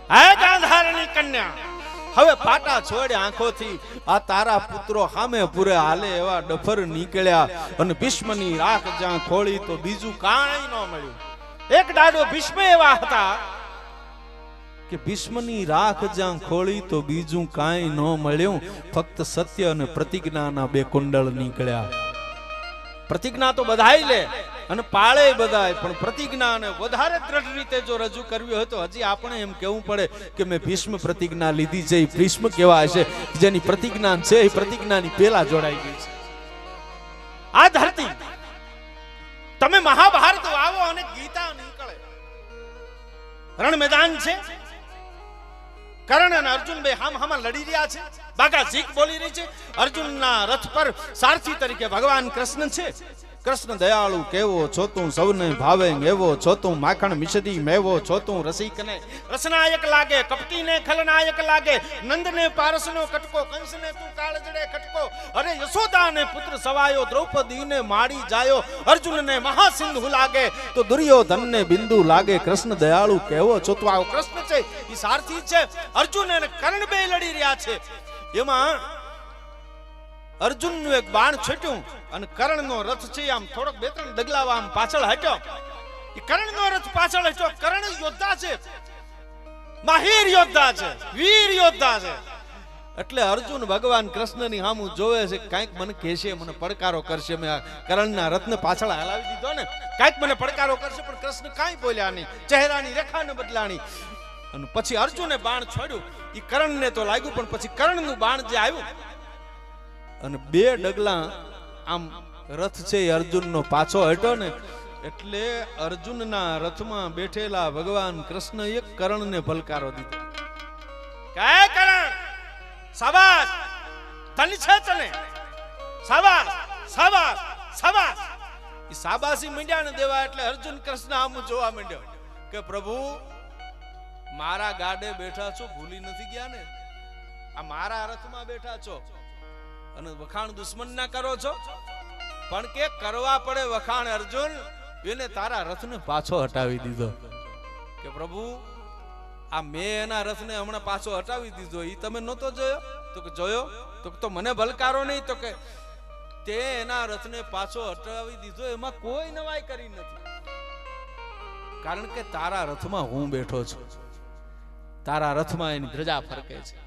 હે ગાંધારની કન્યા હવે પાટા છોડ આંખોથી આ તારા પુત્રો સામે પૂરે હાલે એવા ડફર નીકળ્યા અને ભીષ્મની રાખ જ્યાં ખોળી તો બીજું કાંઈ ન મળ્યું એક દાડો ભીષ્મ એવા હતા કે ભીષ્મની રાખ જ્યાં ખોળી તો બીજું કાંઈ ન મળ્યું ફક્ત સત્ય અને પ્રતિજ્ઞાના બે કુંડળ નીકળ્યા પ્રતિજ્ઞા તો બધાય લે અને પાળે બધાય પણ પ્રતિજ્ઞાને વધારે દ્રઢ રીતે જો રજૂ કરવી હોય તો હજી આપણે એમ કહેવું પડે કે મેં ભીષ્મ પ્રતિજ્ઞા લીધી છે એ ભીષ્મ કેવા હશે જેની પ્રતિજ્ઞા છે એ પ્રતિજ્ઞાની પેલા જોડાઈ ગઈ છે આ ધરતી તમે મહાભારત આવો અને ગીતા નીકળે રણ મેદાન છે કર્ણ અને અર્જુન બે હામ લડી રહ્યા છે બાગા ઝીક બોલી રહી છે અર્જુનના રથ પર સારથી તરીકે ભગવાન કૃષ્ણ છે કૃષ્ણ દયાળુ કેવો છો તું સૌને ભાવે એવો છો તું માખણ મિશ્રી મેવો છો તું રસિકને રસનાયક લાગે કપટીને ખલનાયક લાગે નંદને પારસનો કટકો કંસને તું કાળજડે કટકો અરે યશોદાને પુત્ર સવાયો દ્રૌપદીને માડી જાયો અર્જુનને મહાસિંધુ લાગે તો દુર્યોધનને બિંદુ લાગે કૃષ્ણ દયાળુ કેવો છો તું આવો કૃષ્ણ છે ઈ સારથી છે અર્જુન અને કર્ણ બે લડી રહ્યા છે એમાં અર્જુનનું એક બાણ છૂટ્યું અને કર્ણનો રથ છે આમ થોડોક બે ત્રણ ડગલાવા આમ પાછળ હટ્યો એ કર્ણનો રથ પાછળ હટ્યો કર્ણ યોદ્ધા છે માહિર યોદ્ધા છે વીર યોદ્ધા છે એટલે અર્જુન ભગવાન કૃષ્ણની સામું જોવે છે કાંઈક મને કહેશે મને પડકારો કરશે મેં કર્ણના રથને પાછળ હલાવી દીધો ને કાંઈક મને પડકારો કરશે પણ કૃષ્ણ કાંઈ બોલ્યા નહીં ચહેરાની રેખાને બદલાણી અને પછી અર્જુને બાણ છોડ્યું એ કર્ણને તો લાગ્યું પણ પછી કર્ણનું બાણ જે આવ્યું અને બે ડગલા આમ રથ છે અર્જુનનો પાછો હટ્યો ને એટલે અર્જુનના રથમાં બેઠેલા ભગવાન કૃષ્ણ એક કર્ણને ભલકારો દીધો કે કર્ણ શાબાશ તને છે તને શાબાશ શાબાશ શાબાશ એ શાબાશી માંડ્યા ને દેવા એટલે અર્જુન કૃષ્ણ આમ જોવા માંડ્યો કે પ્રભુ મારા ગાડે બેઠા છો ભૂલી નથી ગયા ને આ મારા રથમાં બેઠા છો અને વખાણ દુશ્મન ના કરો છો પણ કે કરવા પડે વખાણ અર્જુન એને તારા રથને પાછો હટાવી દીધો કે પ્રભુ આ મેં એના રથને હમણાં પાછો હટાવી દીધો ઈ તમે નહોતો જોયો તો કે જોયો તો મને ભલકારો નહીં તો કે તે એના રથને પાછો હટાવી દીધો એમાં કોઈ નવાઈ કરી નથી કારણ કે તારા રથમાં હું બેઠો છું તારા રથમાં એની ધ્વજા ફરકે છે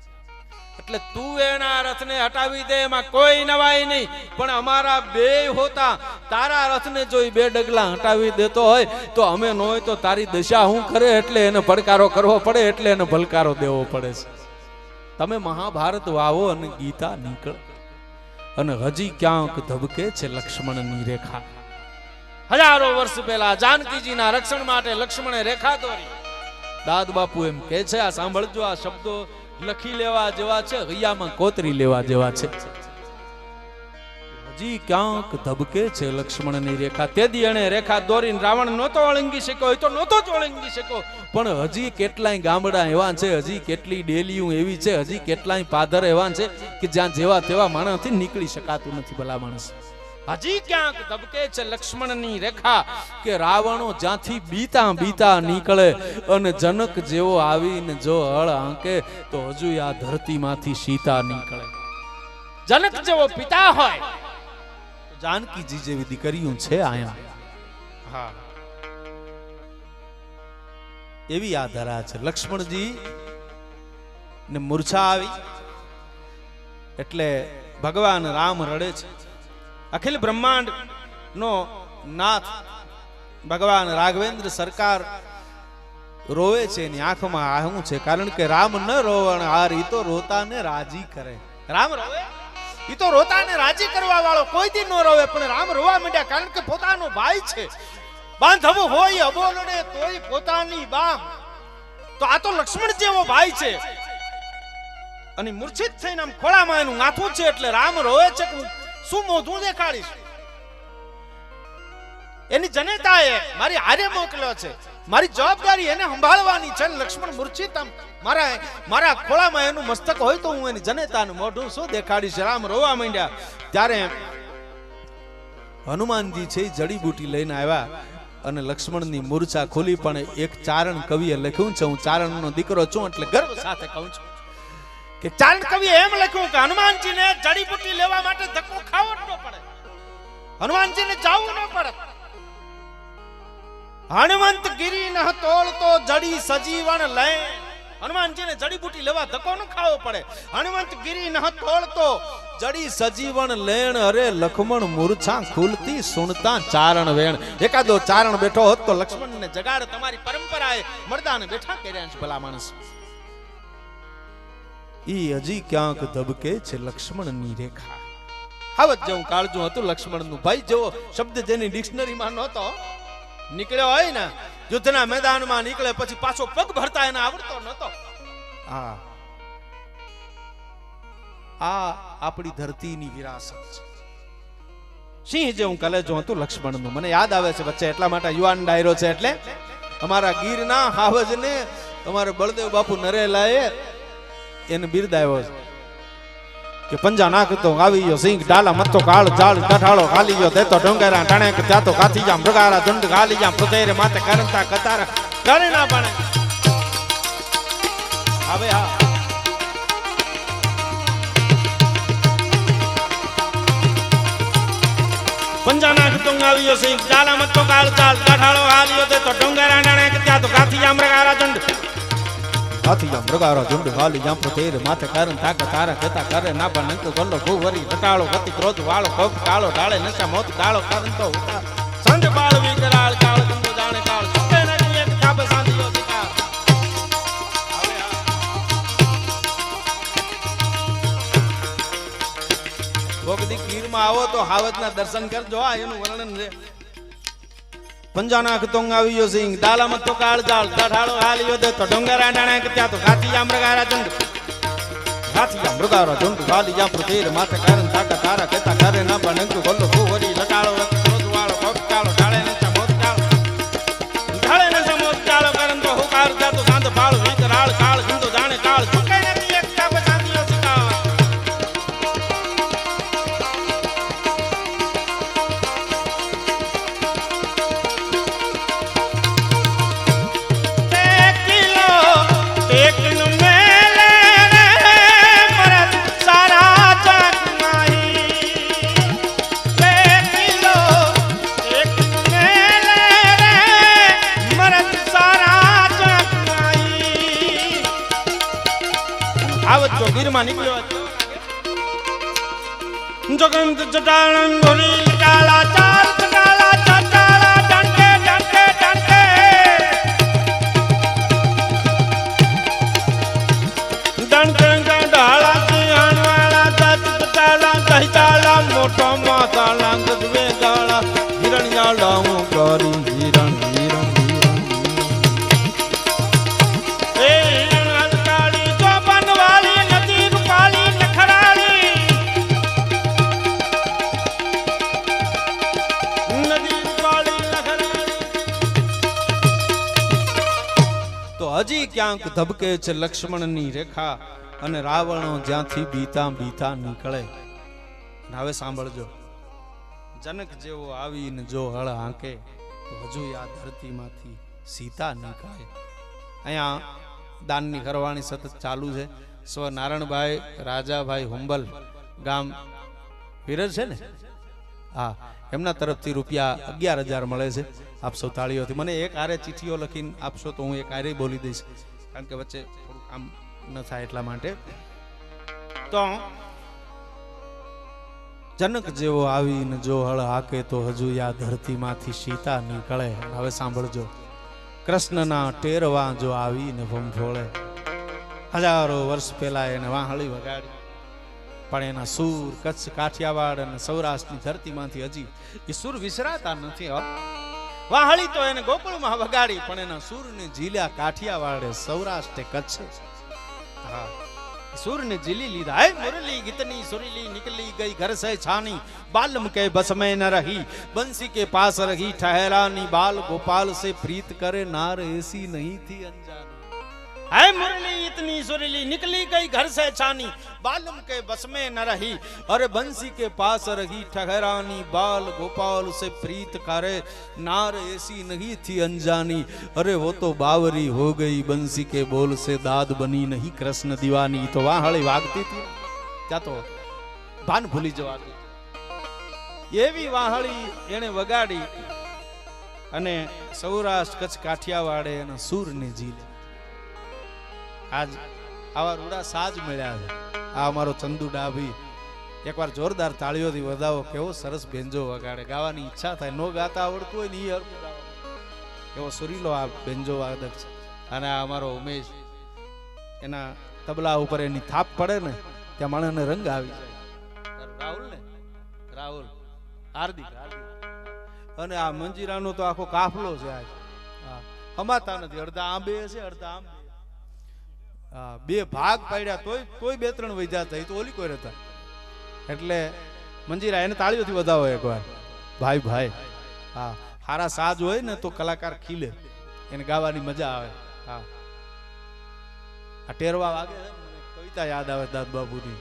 એટલે તું એના રથને હટાવી દે એમાં કોઈ નવાઈ નહીં પણ અમારા બે હોતા તારા રથને જો બે ડગલા હટાવી દેતો હોય તો અમે ન હોય તો તારી દશા હું કરે એટલે એને પડકારો કરવો પડે એટલે એને ભલકારો દેવો પડે છે તમે મહાભારત વાવો અને ગીતા નીકળે અને હજી ક્યાંક ધબકે છે લક્ષ્મણની રેખા હજારો વર્ષ પહેલા જાનકીજીના રક્ષણ માટે લક્ષ્મણે રેખા દોરી દાદ બાપુ એમ કહે છે આ સાંભળજો આ શબ્દો લખી લેવા જેવા છે હૈયામાં કોતરી લેવા જેવા છે હજી ક્યાંક ધબકે છે લક્ષ્મણની રેખા તેદી એને રેખા દોરીને રાવણ નહોતો ઓળંગી શક્યો હોય તો નહોતો જ ઓળંગી શક્યો પણ હજી કેટલાય ગામડા એવા છે હજી કેટલી ડેલીઓ એવી છે હજી કેટલાય પાદર એવા છે કે જ્યાં જેવા તેવા માણસથી નીકળી શકાતું નથી ભલા માણસ હજી ક્યાંક ધબકે છે લક્ષ્મણની રેખા કે રાવણો જ્યાંથી બીતા બીતા નીકળે અને જનક જેવો આવીને જો હળ આંકે તો હજુ આ ધરતીમાંથી સીતા નીકળે જનક જેવો પિતા હોય જાનકીજી જેવી દીકરીઓ છે આયા હા એવી આ ધરા છે લક્ષ્મણજી ને મૂર્છા આવી એટલે ભગવાન રામ રડે છે. અખિલ બ્રહ્માંડ નો નાથ ભગવાન રાઘવેન્દ્ર સરકાર રોવે છે. એની આંખમાં આહું છે, કારણ કે રામ ન રોવણ હાર, ઈ તો રોતાને રાજી કરે. રામ રોવે ઈ તો રોતાને રાજી કરવા વાળો કોઈ દી ન રોવે, પણ રામ રોવા માંડ્યા કારણ કે પોતાનો ભાઈ છે. બાંધવો હોય અબોલડે તોય પોતાની બામ. તો આ તો લક્ષ્મણ જેવો ભાઈ છે અને મૂર્છિત થઈને આમ ખોળામાં એનું માથું છે, એટલે રામ રોવે છે કે શું મોઢું દેખાડીશ. એની જનેતાએ મારી હારે મોકલ્યો છે, મારી જવાબદારી એને સંભાળવાની છે. લક્ષ્મણ મૂર્છિત આમ મારા ખોળામાં એનું મસ્તક હોય તો હું એની જનેતાનું મોઢું શું દેખાડીશ. રામ રોવા માંડ્યા. ત્યારે હનુમાનજી છે જડીબુટી લઈને આવ્યા અને લક્ષ્મણની મૂર્છા ખોલી. પણ એક ચારણ કવિએ લખ્યું છે, હું ચારણનો દીકરો છું એટલે ગર્વ સાથે કહું છું કે ચારણ કવિએ એમ લખ્યું કે હનુમાનજીને જડીબુટી લેવા માટે ધક્કો ખાવો ન પડે, હનુમાનજીને જાવું ન પડે. હનુમંત ગિરી ન તોલતો જડી સજીવન લે. હનુમાનજીને જડીબુટી લેવા ધક્કો ન ખાવો પડે. હનુમંત ગિરી ન તોલતો જડી સજીવન લેણ. અરે લક્ષ્મણ મૂર્છા ખુલતી સુનતા ચારણ વેણ. એકાદો ચારણ બેઠો હોત તો લક્ષ્મણને જગાડ. તમારી પરંપરાએ મર્દાને બેઠા કર્યા છે ભલા માણસ. ઈ હજી ક્યાંક ધબકે છે લક્ષ્મણની રેખા. હાવત જેવું કાળજું હતું લક્ષ્મણનું. ભાઈ જેવો શબ્દ જેની ડિક્શનરીમાં નહોતો નીકળ્યો હોય ને, યુદ્ધના મેદાનમાં નીકળે પછી પાછો પગ ભરતા એને આવડતો નહોતો. આ આપણી ધરતીની વિરાસત છે. સિંહ જેવું કલેજો હતું લક્ષ્મણનું. મને યાદ આવે છે વચ્ચે, એટલા માટે યુવાન ડાયરો છે એટલે અમારા ગીરના હાવજને અમારે બળદેવ બાપુ નરેલાએ એને બિરદાવ્યો છે કે પંજા નાખતો આવી ગયો સિંહ, ડાલા મતો કાળ જાળ કઠાળો ખાલી ગયો, દેતો ડોંગરા ટાણે કે જાતો કાથી જા મૃગારા ઝુંડ ખાલી જા પૃથેરે માથે કરંતા કતારા કરે ના પાણે. હવે હા પંજા નાખતો આવી ગયો સિંહ, ડાલા મતો કાળ જાળ કઠાળો ખાલી ગયો, દેતો ડોંગરા ટાણે કે જાતો કાથી જા મૃગારા ઝુંડ હાથી જા મૃગારા ઝુંડ ખાલી જા પૃથેરે માથે કરંતા કતારા કતા કરે ના પાણે. ગલ્લો ભૂવરી કટાળો ગતિ ક્રોધ વાળો કોપ કાળો ઢાળે નશા મોત કાળો કરંતો ઉતા સંત બાળ વિકરાળ કાળ કંદો જાણે કાળ સુકે નદી એક કાબ સાંધિયો શિકાર. ભોગદી ગીરમાં આવો તો હાવજના દર્શન કરજો. આ એનું વર્ણન છે. પંજા નાખતો આવી ગયો સિંહ, ડાલા મતો કાળ જાળ ઢાળો હાલ્યો દે તો ડોંગરા ડાણે કે ત્યાં તો ગાતી જા મૃગારા ઝુંડ હાથી જા મૃગારા ઝુંડ ખાલી જા પૃથેર માથે કારણ તાકા તારા કહેતા કરે ના પણ નંકુ ગલ્લો ભૂવરી લટાળો ક્રોધ વાળો કોપ કાળો ઢાળે નચા મોત કાળો ઢાળે નચા મોત કાળો કરન તો હુકાર જાતો સાંત ફાળ વિકરાળ કાળ ગંદો જાણે કાળ ચૂકે નથી એક કાબ સાંધિયો શિકાર. ગીરમાં નીકળ્યો જગંત જટાળં ઘોરી કાળા ચાર કાળા ચાચાળા ડંકે ડંકે ડંકે ડંકે ડાળા સિંહણવાળા દત ચાળા દહીચાળા મોટો માતાળા ગજવે ગાળા હિરણિયાળા હું કરી હિરણ હિરણ હજી ક્યાંક ધબકે છે લક્ષ્મણની રેખા અને રાવણો જ્યાંથી બીતા બીતા નીકળે. હવે સાંભળજો, જનક જેવો આવીને જો હળ હાંકે તો હજુ આ ધરતીમાંથી સીતા નીકળે. અહીંયા દાનની કરવાની સતત ચાલુ છે. સ્વ નારાયણભાઈ રાજાભાઈ હુંબલ ગામ વિરર છે ને, હા, એમના તરફથી રૂપિયા 11,000 મળે છે. આપ સૌ તાળીઓથી મને એક આરે ચિઠ્ઠીઓ લખીને આપશો તો હું એક આરે બોલી દઈશ, કારણ કે વચ્ચે થોડુંક આમ ન થાય એટલા માટે. તો જનક જેવો આવીને જો હળ હાકે તો હજુ આ ધરતીમાંથી સીતા નીકળે. હવે સાંભળજો, કૃષ્ણના ટેરવા જો આવીને ભંભોળે. હજારો વર્ષ પહેલા એને વાહળી વગાડી, પણ એના સૂર કચ્છ, કાઠિયાવાડ અને સૌરાષ્ટ્રની ધરતીમાંથી હજી એ સૂર વિસરાતા નથી. વાહળી તો એને ગોકુળમાં વગાડી, પણ એના સૂરને ઝીલ્યા કાઠિયાવાડે, સૌરાષ્ટ્રે, કચ્છ. હા, સૂરને ઝીલી લીધા. હે મુરલી ગીતની સુરીલી નિકલી ગઈ ઘર સે છાની, बालम के बस में न रही, बंसी के पास रही ठहरानी, बाल गोपाल से प्रीत करे नार ऐसी नहीं थी अनजानी. है मुरली इतनी सुरीली निकली गई घर से छानी, बालम के बस में न रही, अरे बंसी के पास रही ठहरानी, बाल गोपाल से प्रीत करे नार ऐसी नहीं थी अनजानी. अरे वो तो बावरी हो गई बंसी के बोल से, दाद बनी नहीं कृष्ण दीवानी. तो वाहળી વાગતી હતી, ત્યાં તો ભાન ભૂલી જવાતું. એવી વાહળી એને વગાડી અને સૌરાષ્ટ્ર, કચ્છ, કાઠિયાવાડે એના સૂરને ઝીલે. આજ આવા રૂડા સાજ મળ્યા છે. આ અમારો ચંદુ ડાભી, એકવાર જોરદાર તાળીઓથી વધાવો. કેવો સરસ બેન્જો વગાડે. ગાવાની ઈચ્છા થાય, નો ગાતા આવડતું હોય ને એ હરખું ગાવાનું. એવો સુરીલો આ બેન્જો વાદક છે. અને આ અમારો ઉમેશ, એના તબલા ઉપર એની થાપ પડે ને ત્યાં માણસને રંગ આવી જાય. રાહુલ ને રાહુલ હાર્દિક, અને આ મંજીરાનો તો આખો કાફલો છે. આજ હમાતા નથી. અડધા આંબે છે, અડધા આંબે. બે ભાગ પાડ્યા તોય બે ત્રણ વૈધા થઈ તો ઓલી કોઈ રહેતા. એટલે મંજીરા એને તાળીઓથી વધાવો એકવાર. ભાઈ ભાઈ, હા, સારા સાજ હોય ને તો કલાકાર ખીલે, એને ગાવાની મજા આવે. હા, આ ટેરવા વાગે કવિતા યાદ આવે દાદ બાપુની.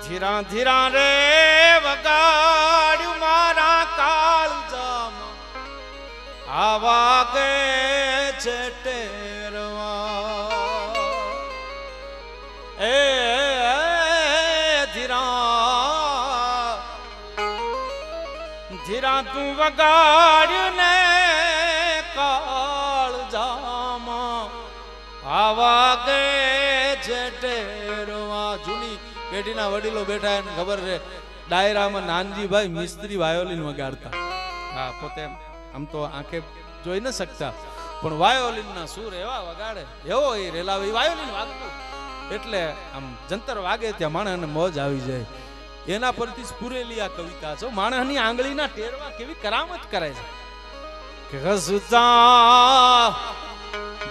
ધીરા ધીરા રે વગાડ્યું મારા કાળજામાં, આ વાગે છે ટેરવા. એ ધીરા ધીરા તું વગાડ્યું ને કાળજામાં, આ વાગે છે ટેરવા. જૂની પેઢીના વડીલો બેઠા એને ખબર છે. ડાયરામાં નાનજીભાઈ મિસ્ત્રી વાયોલિન વગાડતા. હા, પોતે આમ તો આંખે જોઈ ન શકતા, પણ વાયોલિનના સૂર એવા વગાડે, એવો એ રેલાવે. વાયોલિન વાગતું એટલે આમ જંતર વાગે ત્યાં માણસને મોજ આવી જાય. એના પરથી સ્ફુરેલી આ કવિતા છે. માણસની આંગળીના ટેરવા કેવી કરામત કરે છે. કે હસતા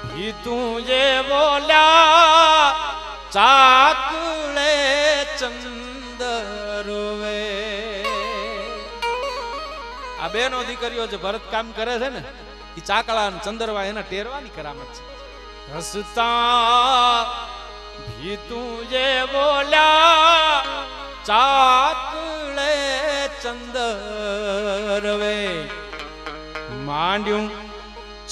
ભી તું જે બોલ્યા ચાકલે ચંદરવે. આ બેનો દીકરીઓ જે ભરત કામ કરે છે ને, એ ચાકળા અને ચંદરવા એના ટેરવાની કરામત છે. હસતા ભી તું જે બોલ્યા ચાકલે ચંદરવે, માંડ્યું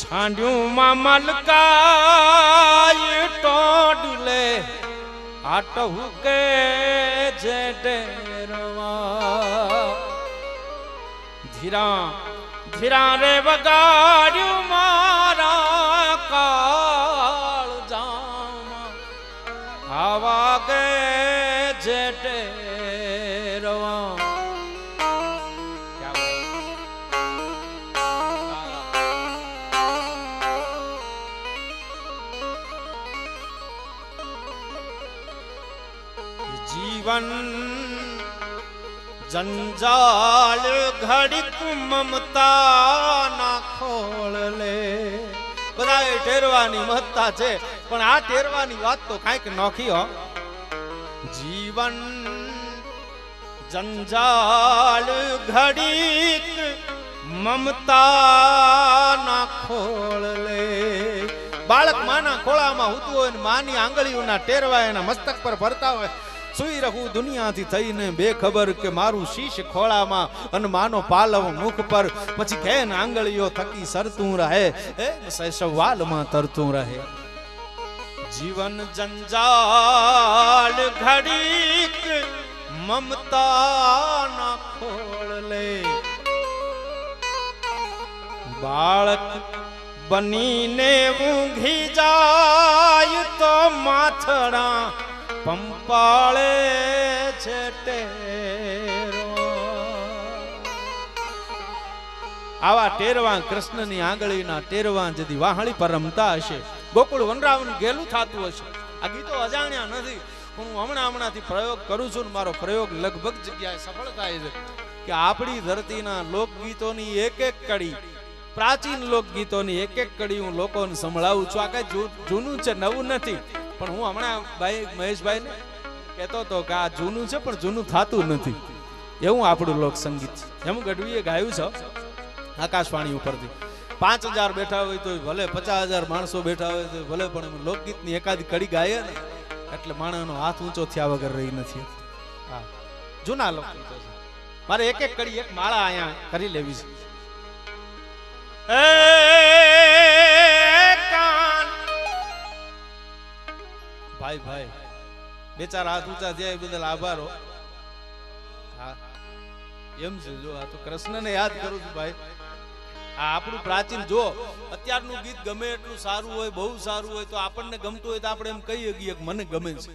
છાંડ્યું માં મલકાય ટોડલે, આટહુ કે જે ટેરવા. ધીરા ધીરા રે વગાડ્યું મારા કાળજામાં, આ વાગે જે ટેરવા. જીવન જંજાલ ઘડીક મમતા ના ખોળ લે. બધા ટેરવાની મહત્તા છે, પણ આ ટેરવાની વાત તો કાંઈક નોખી હો. જીવન જંજાલ ઘડીક મમતા ના ખોળ લે. બાળક માના ખોળામાં હોતું હોય ને માની આંગળીઓના ટેરવા એના મસ્તક પર ભરતા હોય. સુઈ રહું દુનિયાથી થઈને બેખબર કે મારું શીશ ખોળામાં અને માનો પાલવ મુખ પર. પછી કેન આંગળીઓ થકી સરતું રહે, સવાલમાં તરતું રહે. જીવન જંજાલ ઘડીક મમતા ના ખોળ લે. બાળક બનીને ઊંઘી જાય તો માથડા પંપાળે છે ટેરો. આવા ટેરવા કૃષ્ણની આંગળીના ટેરવા જદી વાહળી પર રમતા હશે, ગોકુળ વનરાવન ગેલું થતું હશે. આ ગીતો અજાણ્યા નથી, હું હમણાંથી પ્રયોગ કરું છું ને મારો પ્રયોગ લગભગ જગ્યાએ સફળ થાય છે કે આપણી ધરતીના લોકગીતોની એક એક કડી, પ્રાચીન લોકગીતોની એક એક કડી હું લોકોને સંભળાવું છું. આ કઈ જૂનું છે, નવું નથી. પણ હું હમણાં ભાઈ મહેશભાઈ ને કહેતો હતો કે આ જૂનું છે પણ જૂનું થતું નથી. એવું આપણું લોક સંગીત છે. એમ ગઢવીએ ગાયું છે આકાશવાણી ઉપરથી. 5000 બેઠા હોય તો ભલે, 50,000 માણસો બેઠા હોય તો ભલે, પણ એમ લોકગીતની એકાદી કડી ગાય ને એટલે માણસનો હાથ ઊંચો થયા વગર રહી નથી. હા, જૂના લોકગીતો છે. મારે એક એક કડી એક માળા અહીંયા કરી લેવી છે. ભાઈ ભાઈ બે ચાર હાથ ઊંચા થયા એ બદલ આભારો. હા એમ છે. જો આ તો કૃષ્ણને યાદ કરું છું ભાઈ. આ આપણું પ્રાચીન, જો અત્યારનું ગીત ગમે એટલું સારું હોય, બહુ સારું હોય, તો આપણને ગમતું હોય તો આપણે એમ કહીએ કે મને ગમે છે.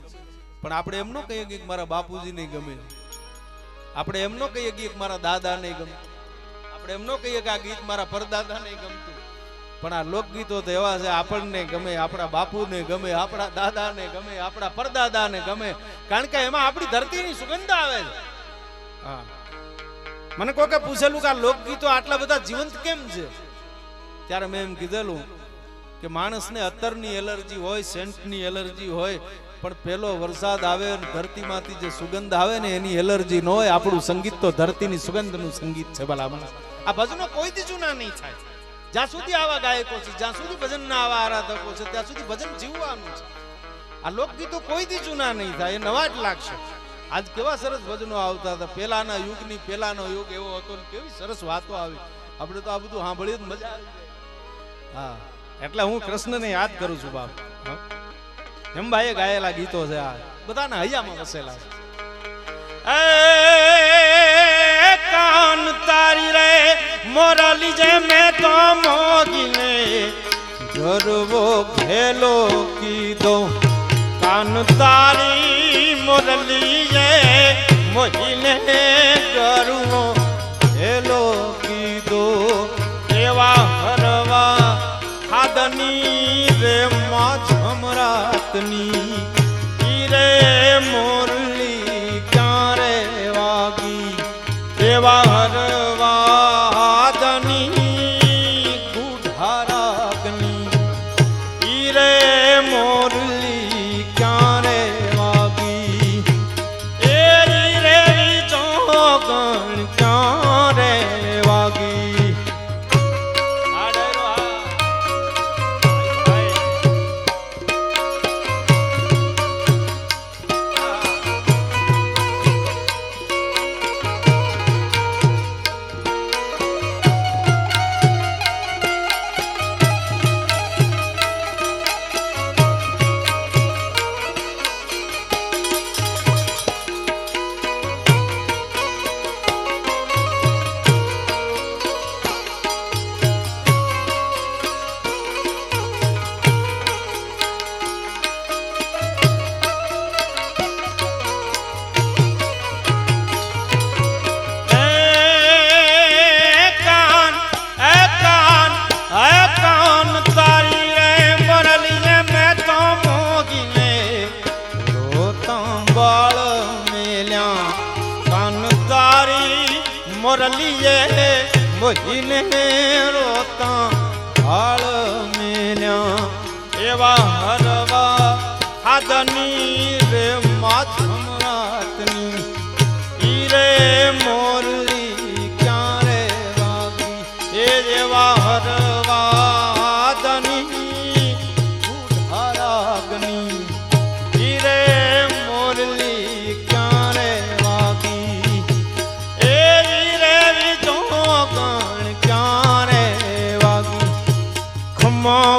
પણ આપણે એમ ન કહીએ કે મારા બાપુજી નહીં ગમે, આપણે એમ ન કહીએ કે મારા દાદા નહીં ગમતું, આપણે એમ ન કહીએ કે આ ગીત મારા પરદાદા નહીં ગમતું. પણ આ લોકગીતો તો એવા છે, આપણને ગમે, આપણા બાપુને ગમે, આપણા દાદાને ગમે, આપણા પરદાદાને ગમે, કારણ કે એમાં આપણી ધરતીની સુગંધ આવે છે. હા, મને કોઈ કે પૂછેલું કે આ લોકગીતો આટલા બધા જીવંત કેમ છે, ત્યારે મેં એમ કીધેલું કે માણસને અત્તરની એલર્જી હોય, સેન્ટની એલર્જી હોય, પણ પેલો વરસાદ આવે અને ધરતીમાંથી જે સુગંધ આવે ને એની એલર્જી ન હોય. આપણું સંગીત તો ધરતીની સુગંધનું સંગીત છે. ભલા માણસ, આ ભજનો કોઈ દી જૂના નહીં થાય. જ્યાં સુધી આવા ગાયકો છે, જ્યાં સુધી ભજનના આવા આરાધકો છે, ત્યાં સુધી ભજન જીવવાનું છે. આ લોકગીતો કોઈ દી જૂના નહીં થાય, એ નવા જ લાગશે. આજ કેવા સરસ ભજનો આવતા હતા. પેલાના યુગની, પેલાનો યુગ એવો હતો ને કેવી સરસ વાતો આવી. આપણે તો આ બધું સાંભળ્યું જ મજા આવી જાય. હા, એટલે હું કૃષ્ણને યાદ કરું છું બાપ. એમ ભાઈએ ગાયેલા ગીતો છે, આ બધાના હૈયામાં વસેલા છે. કાન તારી રે મોરલી જે મેં તો મોગીને ગરવો ઘેલો કીધો. કાન તારી મોરલી જે મોહીને ગરવો ઘેલો કીધો. એવા હરવા ખાદની રે માં જમરાતની રે મોરલી ક્યાં રે વાગી. એવા હરવા દની ગુઢારાગની રે મોરલી ક્યાં રે વાગી. એ રે જોગણ ક્યાં રે વાગી. મોરલીએ મોહીને રોતા હાળ મેલ્યા. એવા હરવા હાદની રે માથમ રાતની રે મોરલી ક્યાં રે વાગી. એ એવા હરવા હાદની ગુઢારાગની રે મોરલી ક્યાં રે વાગી.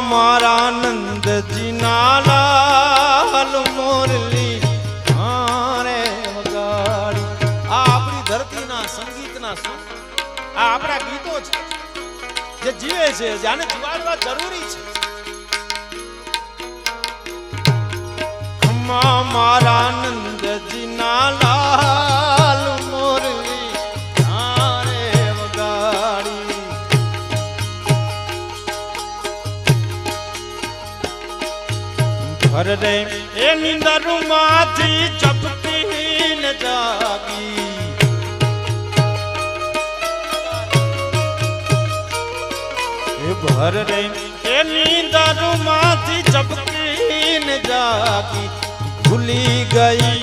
મારા નંદજી ના લાલ મોરલી આરે વગાડી. આ આપણી ધરતીના સંગીતના સુર, આ આપણા ગીતો છે જે જીવે છે, જેને જીવાડવા જરૂરી છે. ખમ્મા મારા નંદજીના લાલ મોરલી તારે વગાડી. ઘર રે એ નિંદરમાંથી ચપટીને જાગી. ભર રે એની દારૂમાંથી ચપકીને જાગી. ભૂલી ગઈ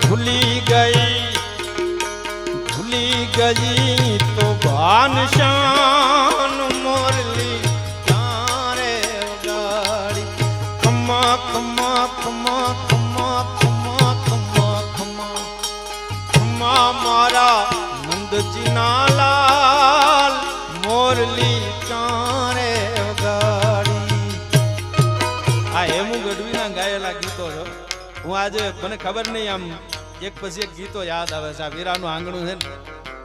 ભૂલી ગઈ ભૂલી ગઈ તો ભાન શાન મોરલી તારે વગાડી. ખમ્મા ખમ્મા ખમ્મા ખમ્મા ખમ્મા ખમ્મા ખમ્મા ખમ્મા મારા નંદજીના લાલ મોરલી ચારે વગાડી. આ હેમુ ગઢવીના ગાયેલા ગીતો છો. હું આજે મને ખબર નહીં આમ એક પછી એક ગીતો યાદ આવે છે. આ વીરાનું આંગણું છે ને,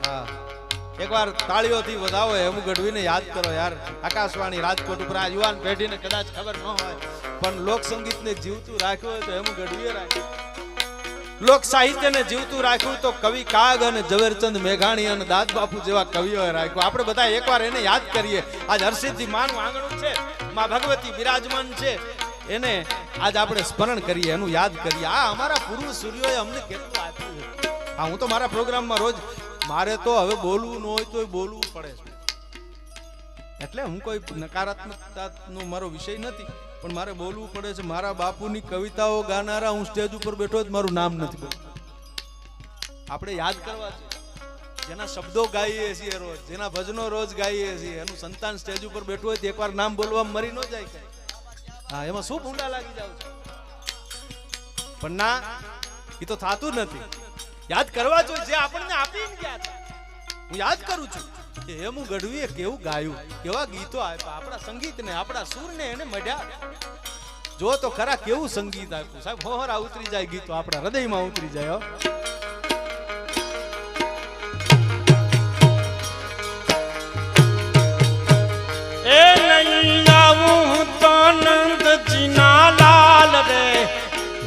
હા, એકવાર તાળીઓથી વધાવો હેમુ ગઢવીને યાદ કરો યાર. આકાશવાણી રાજકોટ ઉપર આ યુવાન પેઢીને કદાચ ખબર ન હોય પણ લોક સંગીતને જીવતું રાખ્યું હોય તો હેમુ ગઢવીએ રાખ્યું. લોક સાહિત્યને જીવતું રાખ્યું તો કવિ કાગ અને ઝવેરચંદ મેઘાણી અને દાદ બાપુ જેવા કવિઓએ રાખ્યું. આપણે બધા એકવાર એને યાદ કરીએ. આજ હરસિદ્ધિ માનું આંગણું છે, માં ભગવતી બિરાજમાન છે, એને આજ આપણે સ્મરણ કરીએ, એનું યાદ કરીએ. આ અમારા પૂર્વ સૂર્યોએ અમને કેટલું આપ્યું છે. હા, હું તો મારા પ્રોગ્રામમાં રોજ મારે તો હવે બોલવું ન હોય તો બોલવું પડે છે. એટલે હું કોઈ નકારાત્મકતાનો મારો વિષય નથી, પણ મારે બોલવું પડે છે. મારા બાપુની કવિતાઓ ગાનારા હું સ્ટેજ ઉપર બેઠો જ મારું નામ નથી બોલતું. આપણે યાદ કરવા છે. જેના શબ્દો ગાઈએ છીએ રોજ, જેના ભજનો રોજ ગાઈએ છીએ, એનું સંતાન સ્ટેજ ઉપર બેઠું હોય તો એકવાર નામ બોલવામાં મરી ન જાય. હા, એમાં શું ભૂંડા લાગી જાવ છે? પણ ના, એ તો થાતું નથી. યાદ કરવા જોઈએ જે આપણને આપીને ગયા છે. હું યાદ કરું છું કે હેમુ ગઢવીએ કેવું ગાયું, કેવા ગીતો આપ્યા આપણા સંગીતને, આપણા સૂરને એને મઢ્યા. જો તો ખરા કેવું સંગીત આપ્યું સાહેબ. હોહરા ઉતરી જાય ગીતો, આપણા હૃદયમાં ઉતરી જાય. એ નહીં આવું તો નંદજીના લાલ રે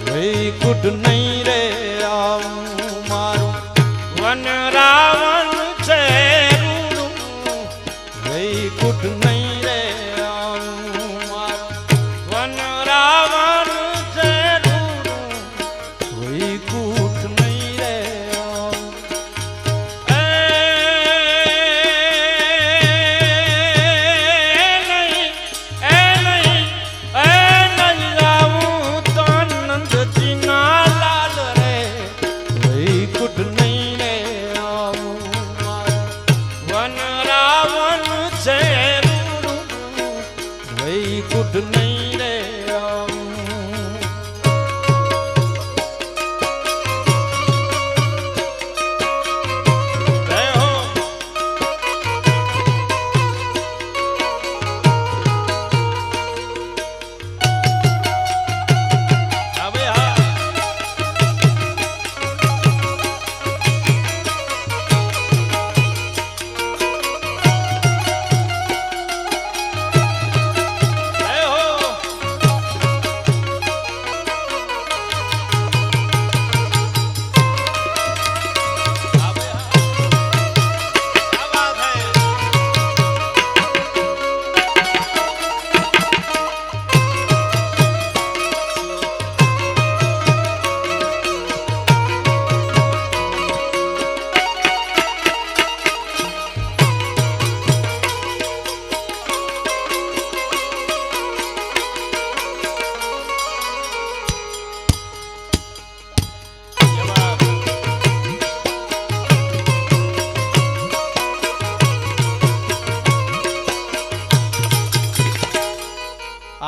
વૈકુંઠ નહીં રે આવું મારું વન રાવણ છે રૂડું. વૈકુંઠ નહીં રે આવું મારું વન રાવણ છે રૂડું. વૈકુંઠ નહીં રે આવું. વૈકુંઠ નહીં રે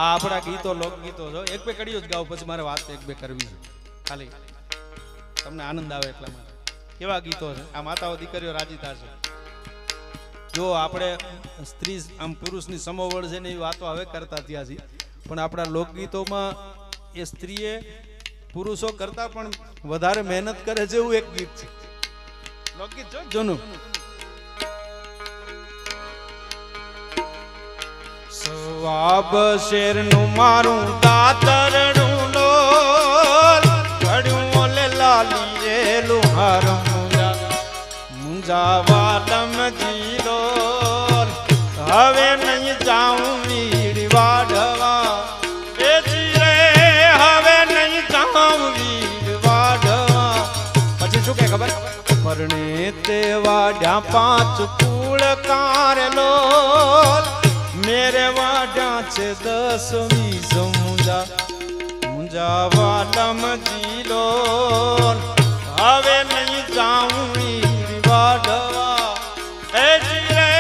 આપણા ગીતો લોકગીતો જો એક બે કડીઓ જ ગાવ, પછી મારે વાત એક બે કરવી છે, ખાલી તમને આનંદ આવે એટલા માટે. કેવા ગીતો છે, આ માતાઓ દીકરીઓ રાજી થશે. જો આપણે સ્ત્રી આમ પુરુષની સમોવડ છે ને એવી વાતો હવે કરતા થયા છીએ, પણ આપણા લોકગીતોમાં એ સ્ત્રીએ પુરુષો કરતા પણ વધારે મહેનત કરે છે એવું એક ગીત છે, લોકગીત જો જૂનું. સવાબ શેરનું મારું દાતરડું લો હાર મુંજા મુંજા વાલમ જીલો હવે નહીં જાઉં વીડ વાઢવા એ જીરે હવે નહીં જાઉં વીડ વાઢવા પછી શું કે ખબર પરણે તે વાઢ્યા 5 કુળ કારલો મેરે વાઢ્યા છે 10 20 મુંજા મુંજા વાલમ જીલો હવે નહીં જાઉં વીડ વાઢવા એ જીરે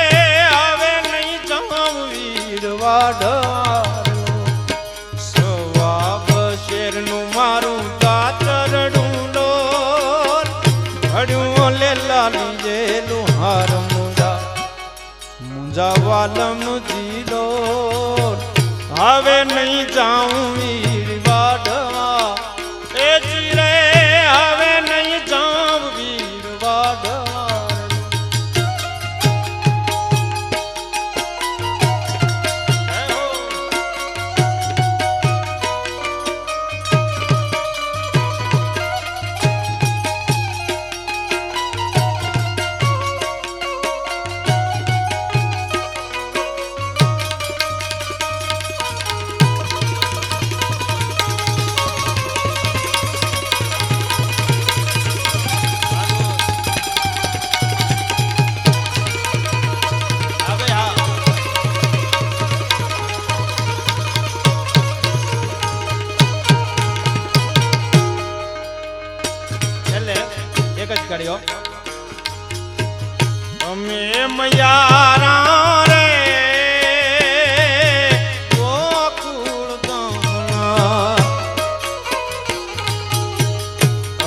હવે નહીં જાઉં વીડ વાઢવા સવાબ શેરનું મારું દાતરડું લોલ ભડ્યું લેલા લીજેલું હાર મુંજા મુંજા વાલમ જીલો હવે નહીં જાઉં વીડ વાઢવા એ જીરે હવે નહીં જાઉં વીડ વાઢવા અમે મયારા રે ગોકુળ ગામના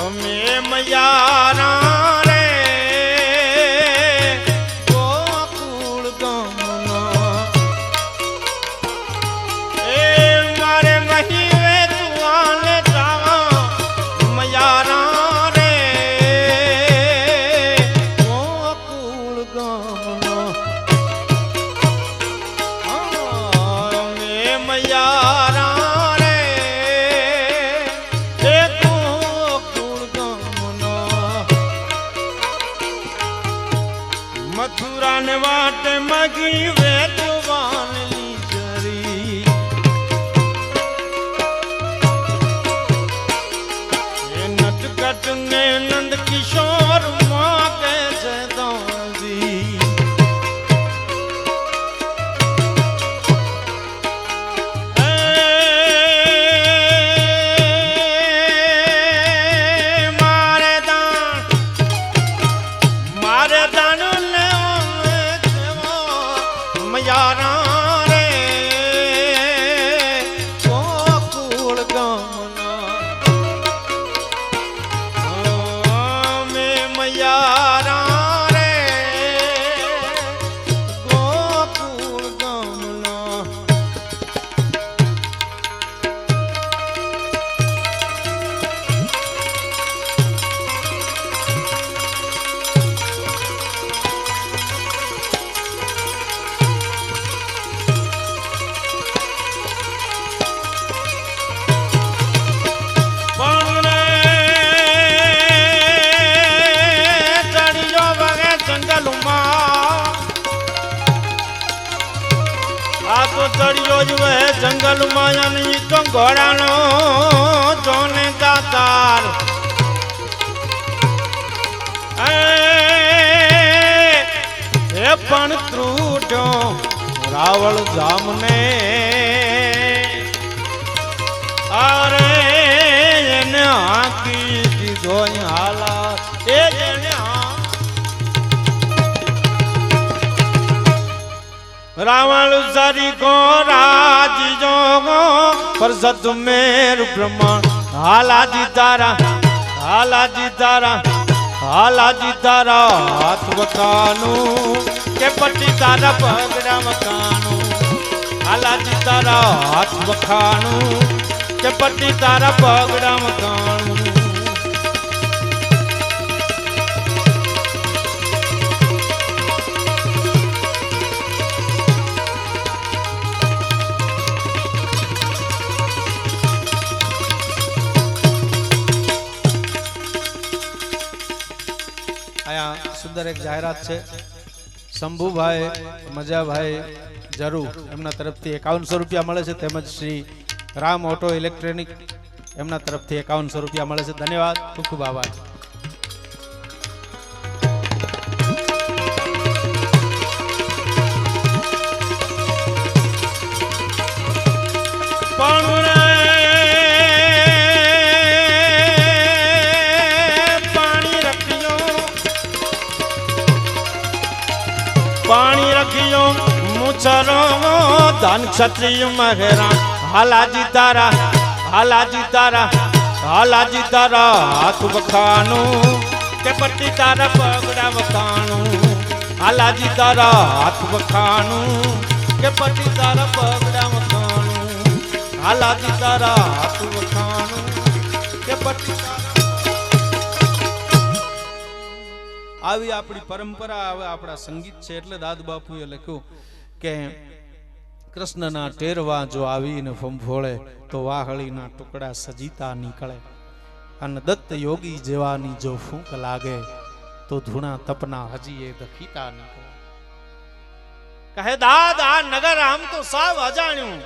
અમે મયારા રે ગોકુળ ગામના એ મારે નહીં વેચવાને જાવા મયારા મથુરા ને વાટે મગી વેચવાની જરી એ નટકટ ને નંદ કિશોર માગે છે દાજી મયારા રે ગોકુળ ગામના મે મયારા રે ગોકુળ ગામના ચડ્યો જ વહે જંગલ માયાની તો ઘોડાનો જોને દાતાર એ પણ ત્રુટ્યો રાવળ જામને અરે એને હાકી દીધો હાલા એ જેને रावण सारी को राजी जो पर सत मेर ब्रह्मण हालाजी तारा हाथ वकानु के पट्टी तारा पगड़ा मकानु हालाजी तारा हाथ वखानु के पट्टी तारा पगड़ा मकानु આયા સુંદર એક જાહેરાત છે. શંભુભાઈ મજાભાઈ જરૂર એમના તરફથી 5100 રૂપિયા મળે છે, તેમજ શ્રી રામ ઓટો ઇલેક્ટ્રોનિક એમના તરફથી 5100 રૂપિયા મળે છે. ધન્યવાદ, ખૂબ ખૂબ આભાર. પાણી રખ્યો મુચરો ધન ક્ષત્રિય મહેરા હાલાજી તારા હાલાજી તારા હાલાજી તારા હાથ વખાણું કે પટ્ટી તારા પગડા વખાણું હાલાજી તારા હાથ વખાણું કે પટ્ટી તારા પગડા વખાણું હાલાજી તારા હાથ વખાણું કે પટ્ટી આવી આપણી પરંપરા, હવે આપણા સંગીત છે. એટલે દાદ બાપુએ લખ્યું કે કૃષ્ણના ટેરવા જો આવીને ફંફોળે તો વાહળીના ટુકડા સજીતા નીકળે, અને દત્ત યોગી જેવાની જો ફૂંક લાગે તો ધૂણા તપના હજી એ દખીતા નીકળે. કહે દાદ આ નગર આમ તો સાવ અજાણ્યું,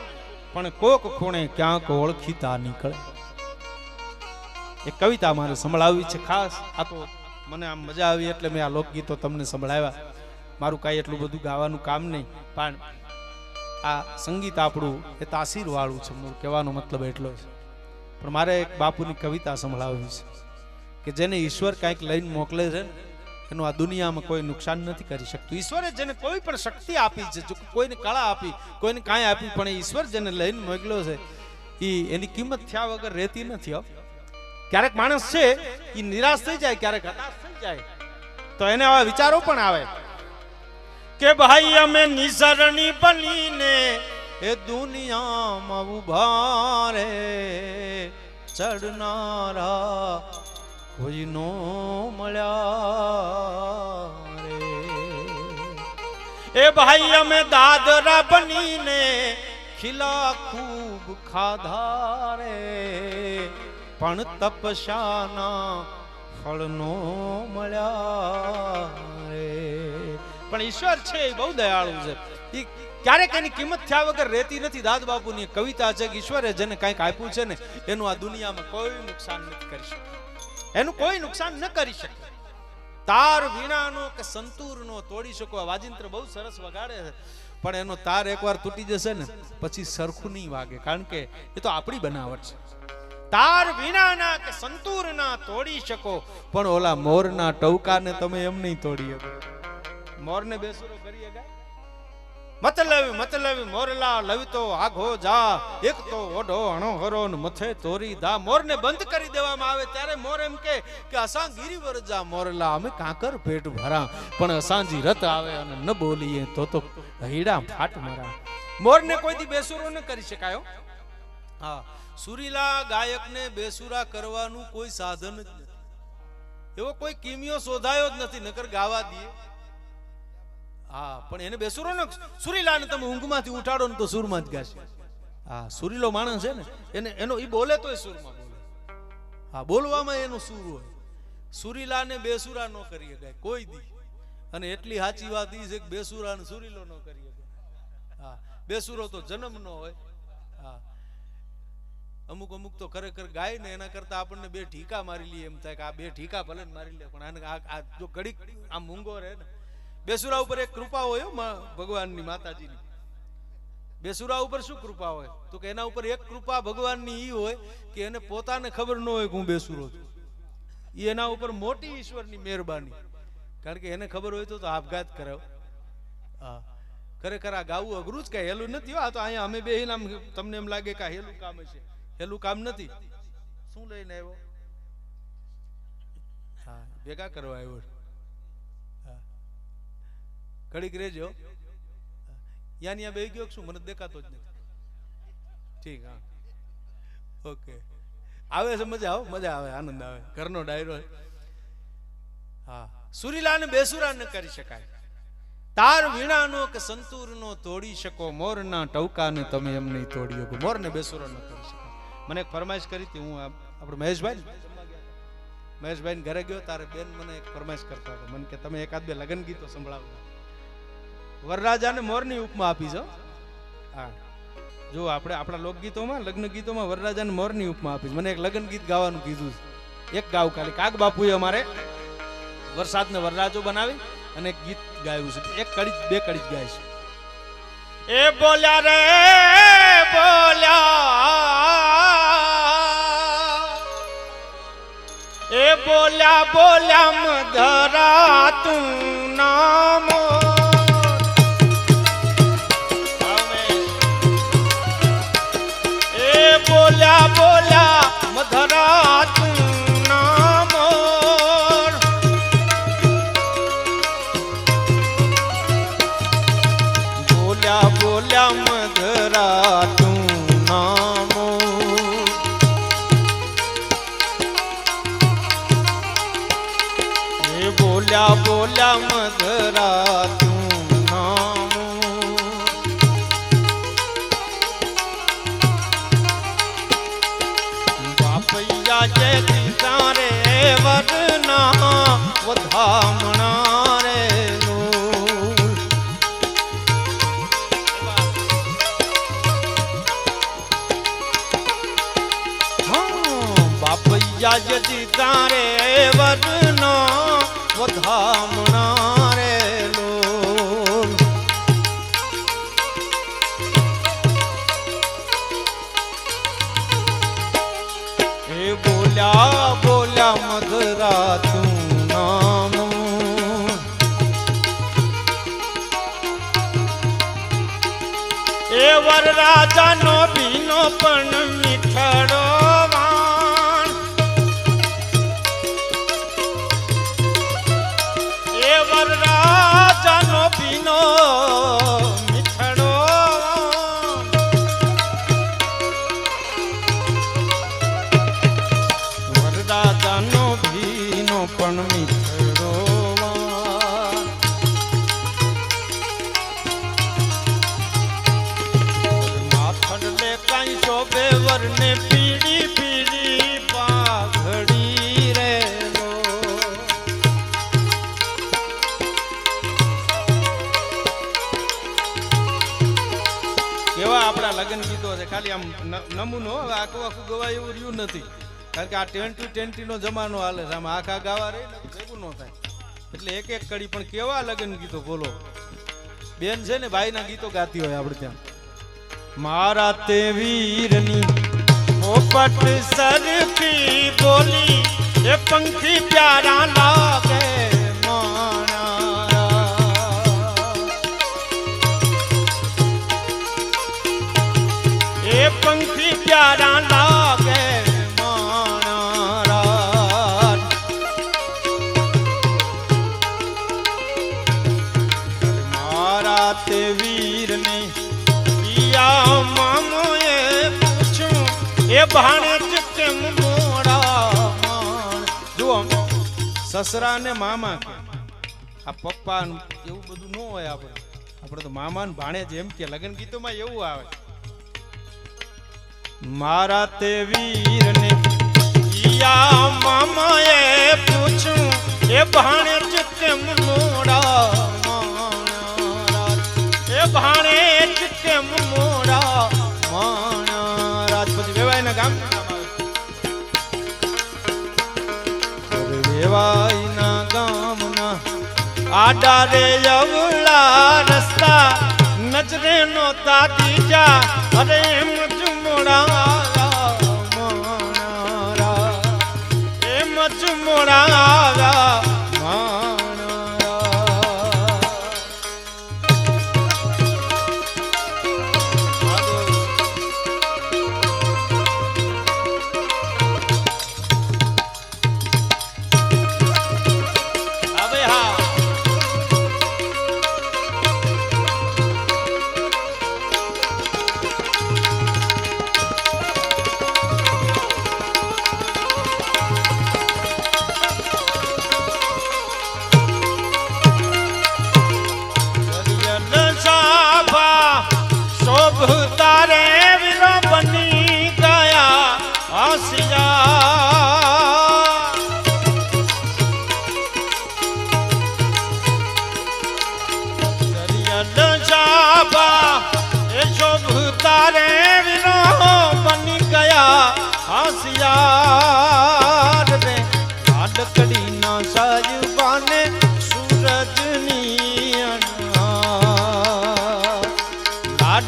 પણ કોક ખૂણે ક્યાંક ઓળખીતા નીકળે. એક કવિતા મારે સંભળાવી છે ખાસ. આ તો મને આમ મજા આવી એટલે મેં આ લોકગીતો તમને સંભળાવ્યા. મારું કાંઈ એટલું બધું ગાવાનું કામ નહીં, પણ આ સંગીત આપણું એ તાસીર વાળું છે. મારું કહેવાનો મતલબ એટલો છે. પણ મારે એક બાપુની કવિતા સંભળાવવી છે કે જેને ઈશ્વર કાંઈક લઈને મોકલે છે ને એનું આ દુનિયામાં કોઈ નુકસાન નથી કરી શકતું. ઈશ્વરે જેને કોઈ પણ શક્તિ આપી છે, જો કોઈને કળા આપી, કોઈને કાંઈ આપી, પણ ઈશ્વર જેને લઈને મોકલ્યો છે એની કિંમત થયા વગર રહેતી નથી. ક્યારેક માણસ છે એ નિરાશ થઈ જાય, ક્યારેક હતાશ થઈ જાય, તો એને આવા વિચારો પણ આવે કે ભાઈ અમે નિસરણી બનીને એ દુનિયામાં ઉભા રે, ચડનારા કોઈ નો મળ્યા રે. એ ભાઈ અમે દાદરા બનીને ખીલા ખૂબ ખાધા રે, પણ તપસ્યાના ફળનો મળ્યા રે. પણ ઈશ્વર છે એ બહુ દયાળુ છે. એ ક્યારેક એની કિંમત થયા વગર રહેતી નથી. દાદ બાપુની કવિતા છે કે ઈશ્વરે જેને કંઈક આપ્યું છે ને એનું આ દુનિયામાં કોઈ નુકસાન નથી કરી શકે, એનું કોઈ નુકસાન ન કરી શકે. તાર વીણાનો કે સંતૂરનો તોડી શકો. આ વાજિંત્ર બહુ સરસ વગાડે છે, પણ એનો તાર એકવાર તૂટી જશે ને પછી સરખું નહીં વાગે, કારણ કે એ તો આપણી બનાવટ છે. તાર વીણાના કે સંતૂરના તોડી શકો, પણ ઓલા મોરના ટવકાને તમે એમ નહીં તોડી શકો. મોરને બેસુરો કરી ગયા મતલબ મોરલા લવી તો આઘો જા, એક તો ઓઢો અણો હરો ને મથે તોરી ધા. મોરને બંધ કરી દેવામાં આવે ત્યારે મોર એમ કે અસાં ગિરિવર જા મોરલા, અમે કાંકર પેટ ભરા, પણ અસાંજી રત આવે અને ન બોલીએ તો હૈડા ફાટ મરા. મોરને કોઈ દી બેસુરો ન કરી શકાય. હા, સુરીલા ગાયકને બેસુરા કરવાનું કોઈ સાધન જ નથી. એવો કોઈ કિમિયો શોધાયો જ નથી, નકર ગાવા દે. હા, પણ એને બેસુરો ન, સુરીલાને તમે ઊંઘમાંથી ઉઠાડો ને તો સુરમાં જ ગાશે. હા, સુરીલો માણસ છે ને એનો ઈ બોલે તોય સુરમાં બોલે. હા, બોલવામાં એનો સુર હોય. સુરીલાને બેસુરા ન કરી શકાય કોઈ દી. અને એટલી સાચી વાત ઈ છે કે બેસુરા ને સુરીલો ન કરી શકાય. હા, બેસુરો તો જન્મ નો હોય. હા, અમુક તો ખરેખર ગાય ને એના કરતા આપણને બે ઠીકા મારી લઈએ એમ થાય કે આ બે ઠીકા ભલે મારી લે, પણ આ જો ઘડીક આમ મૂંગો રહે ને. બેસુરા ઉપર એક કૃપા હોય ભગવાનની, માતાજીની. બેસુરા ઉપર શું કૃપા હોય તો કે એના ઉપર એક કૃપા ભગવાનની ઈ હોય કે એને પોતાને ખબર ન હોય કે હું બેસુરો છું. ઈ એના ઉપર મોટી ઈશ્વરની મહેરબાની, કારણ કે એને ખબર હોય તો આપઘાત કરાવ. હા, ખરેખર આ ગાવું અઘરું જ કઈ હેલું નથી. આ તો અહીંયા અમે બે આમ તમને એમ લાગે કે હેલું કામ હશે, હેલું કામ નથી. શું લઈને આવ્યો? હા, ભેગા કરવા આવ્યો. ઘડીક રેજો. યા બે ગયો શું મને દેખાતો જ નથી. ઠીક, હા, ઓકે. આવે છે મજા આવે, આનંદ આવે, ઘરનો ડાયરો. હા, સુરીલાને બેસુરા ન કરી શકાય. તાર વીણાનો કે સંતૂરનો તોડી શકો, મોરના ટવકાને તમે એમ નહીં તોડી શકો. મોરને બેસુરો ન કરી શકાય. મને એક ફરમાઈશ કરી હતી, હું આપણે મહેશભાઈ મહેશભાઈ ઘરે ગયો તારે બેન મને એક ફરમાઈશ કરતા હતા, મને કે તમે એકાદ બે લગ્ન ગીતો સંભળાવો. વરરાજાને મોરની ઉપમા આપી છો. હા, જો આપણે આપણા લોકગીતોમાં લગ્ન ગીતોમાં વરરાજાને મોરની ઉપમા આપી. મને એક લગ્ન ગીત ગાવાનું કીધું છે, એક ગાવ ખાલી. કાગ બાપુએ અમારે વરસાદને વરરાજો બનાવી અને એક ગીત ગાયું છે. એક કડી બે કડી ગાય છે. એ બોલ્યા રે બોલ્યા, એ બોલ્યા બોલ્યા મધરા તું નામો. એ બોલ્યા બોલ્યા મધરા તું નામો. બોલ્યા બોલ્યા મધરા તું નામો. એ બોલ્યા બોલ્યા મધરા તું નામો. બાપૈયા જે દીધા રે વરના વધામણા રે લોલ. બાપૈયા જે દીધા રે વરના વધામણા રે લોલ. એ બોલ્યા બોલ્યા મધરા તું નામો. એ વરરાજાનો ભીનો પણ મીઠડો વાણ. એ વરરાજાનો ભીનો મીઠડો વાણ. વરરાજાનો ભીનો પણ મીઠડો વાણ. માથડલે કાંઈ શોભે વરને પીળી પીળી પાઘડી રે લો. કેવા આપણા લગ્ન ગીતો છે, ખાલી આમ નમૂનો. હવે આખું આખું ગવાય એવું રહ્યું નથી, કારણ કે આ 2020 નો જમાનો હાલે છે. આમાં આખા ગાવા રહી ને ભેગું ન થાય, એટલે એક એક કડી. પણ કેવા લગ્ન ગીતો બોલો. બેન છે ને ભાઈના ગીતો ગાતી હોય આપણે ત્યાં. મારા તે વીરની પોપટ સરખી બોલી. એ પંખી પ્યારા લાગે મારા. એ પંખી પ્યારા લાગે મારા. મારા તે વીરને મામોએ પૂછ્યું. એ ભાણે કેમ મોડા માણ. જુઓ, સસરા ને મામા કે આ પપ્પા એવું બધું ન હોય. આપણે તો મામા ને ભાણે જેમ કે લગ્ન ગીતોમાં એવું આવે. મારા તે વીરને ઈયા મામાએ પૂછ્યું. એ ભાણે કેમ મોડા માણા. એ ભાણે કેમ મોડા માણા. પછી વેવાઈના ગામ વેવાઈના ગામના આડા રે અવળા રસ્તા. નજરે નો તાતી જા. અરે એમ જ મોડા માણા. એમ જ મોડા માણા.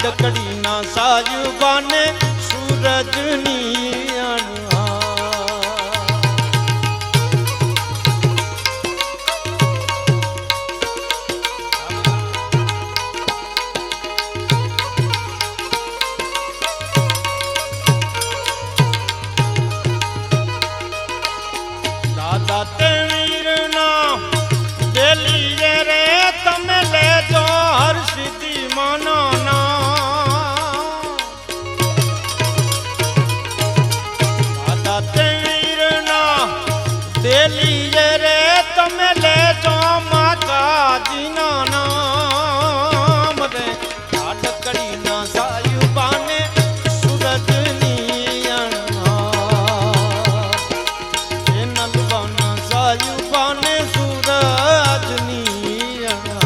લાડકડીના સાયુબાને સૂરજની અણહાર. દાદા તે વીરના દેલીએ રે તમે લેજો હર્ષિતિ માનો નામ. દાદા તે વીરના દેલીએ રે તમે લેજો માતાજીના નામ રે. લાડકડીના સાયુબાને સૂરજની અણહાર. એ નલવાના સાયુબાને સૂરજની અણહાર.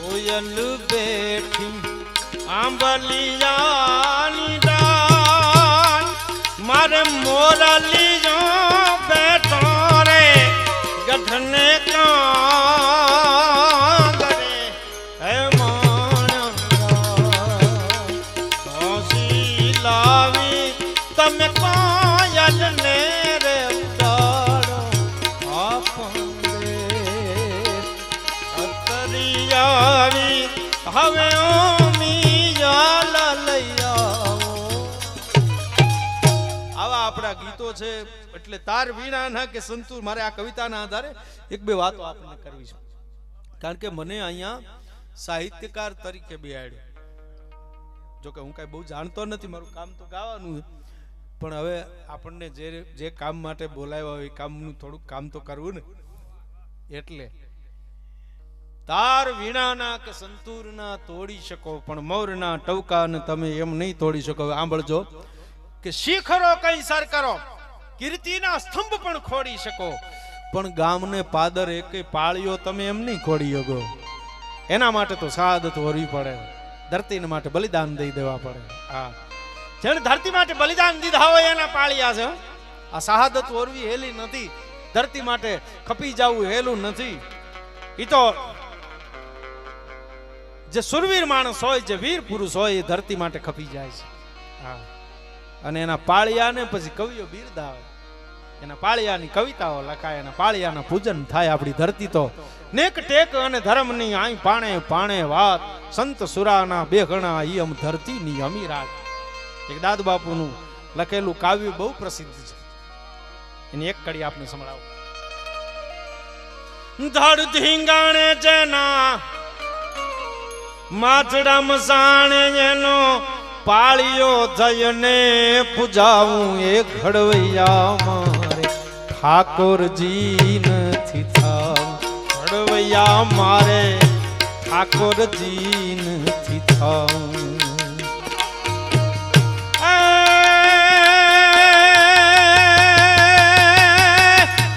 કોયલ બેઠી આંબલિયાની ડાળ મારે મોરલિયો બેઠો રે ગઢને કાંગરે. હે માણસી લાવી તમે કોયલને રે ઉડાડો આપને અતરિયાવી હવે ઓમિયા લઈ આવો. આવા આપણા ગીતો છે. એટલે તાર વીણાના કે સંતૂર મારે આ કવિતાના આધારે એક બે વાતો આપણને કરવી છે. કારણ કે મને અહીંયા સાહિત્યકાર તરીકે બેહાડ્યો. જો કે હું કઈ બહુ જાણતો નથી, મારું કામ તો ગાવાનું છે. પણ હવે આપણને જે કામ માટે બોલાવ્યા હોય એ કામનું થોડુંક કામ તો કરવું ને. એટલે તાર વીણાના કે સંતૂરના તોડી શકો પણ મોરના ટવકાને તમે એમ નહીં તોડી શકો. સાંભળજો કે શિખરો કઈ સર કરો કીર્તિના સ્તંભ પણ ખોડી શકો પણ ગામને પાદર એકે પાળ્યો તમે એમ નહીં ખોડી શકો. એના માટે તો શહાદત વરવી પડે, ધરતીને માટે બલિદાન દઈ દેવા પડે. હા, જેને ધરતી માટે બલિદાન દીધા હોય એના પાળ્યા છે. આ શહાદત વરવી હેલી નથી, ધરતી માટે ખપી જવું હેલું નથી. ઈ તો જે સુરવીર માણસ હોય, જે વીર પુરુષ હોય એ ધરતી માટે ખપી જાય છે. હા, અને એના પાળિયાને પછી કવિઓ બિરદાવે, એના પાળિયાની કવિતાઓ લખાય, એના પાળિયાના પૂજન થાય. આપણી ધરતી તો નેક ટેક અને ધર્મની આઈ પાણે પાણે વાત સંત સુરાના બે ગણા ઈ અમ ધરતીની અમીરાત. એક દાદ બાપુનું લખેલું કાવ્ય બહુ પ્રસિદ્ધ છે, એની એક કડી આપને સંભળાવું. ધડ ધીંગાણે જેના માથડા મસાણે એનો પાળિયો થઈને પૂજાવું એ ઘડવૈયા મારે ઠાકોરજી નથી થાવ. ઘડવૈયા મારે ઠાકોરજી નથી થાવ.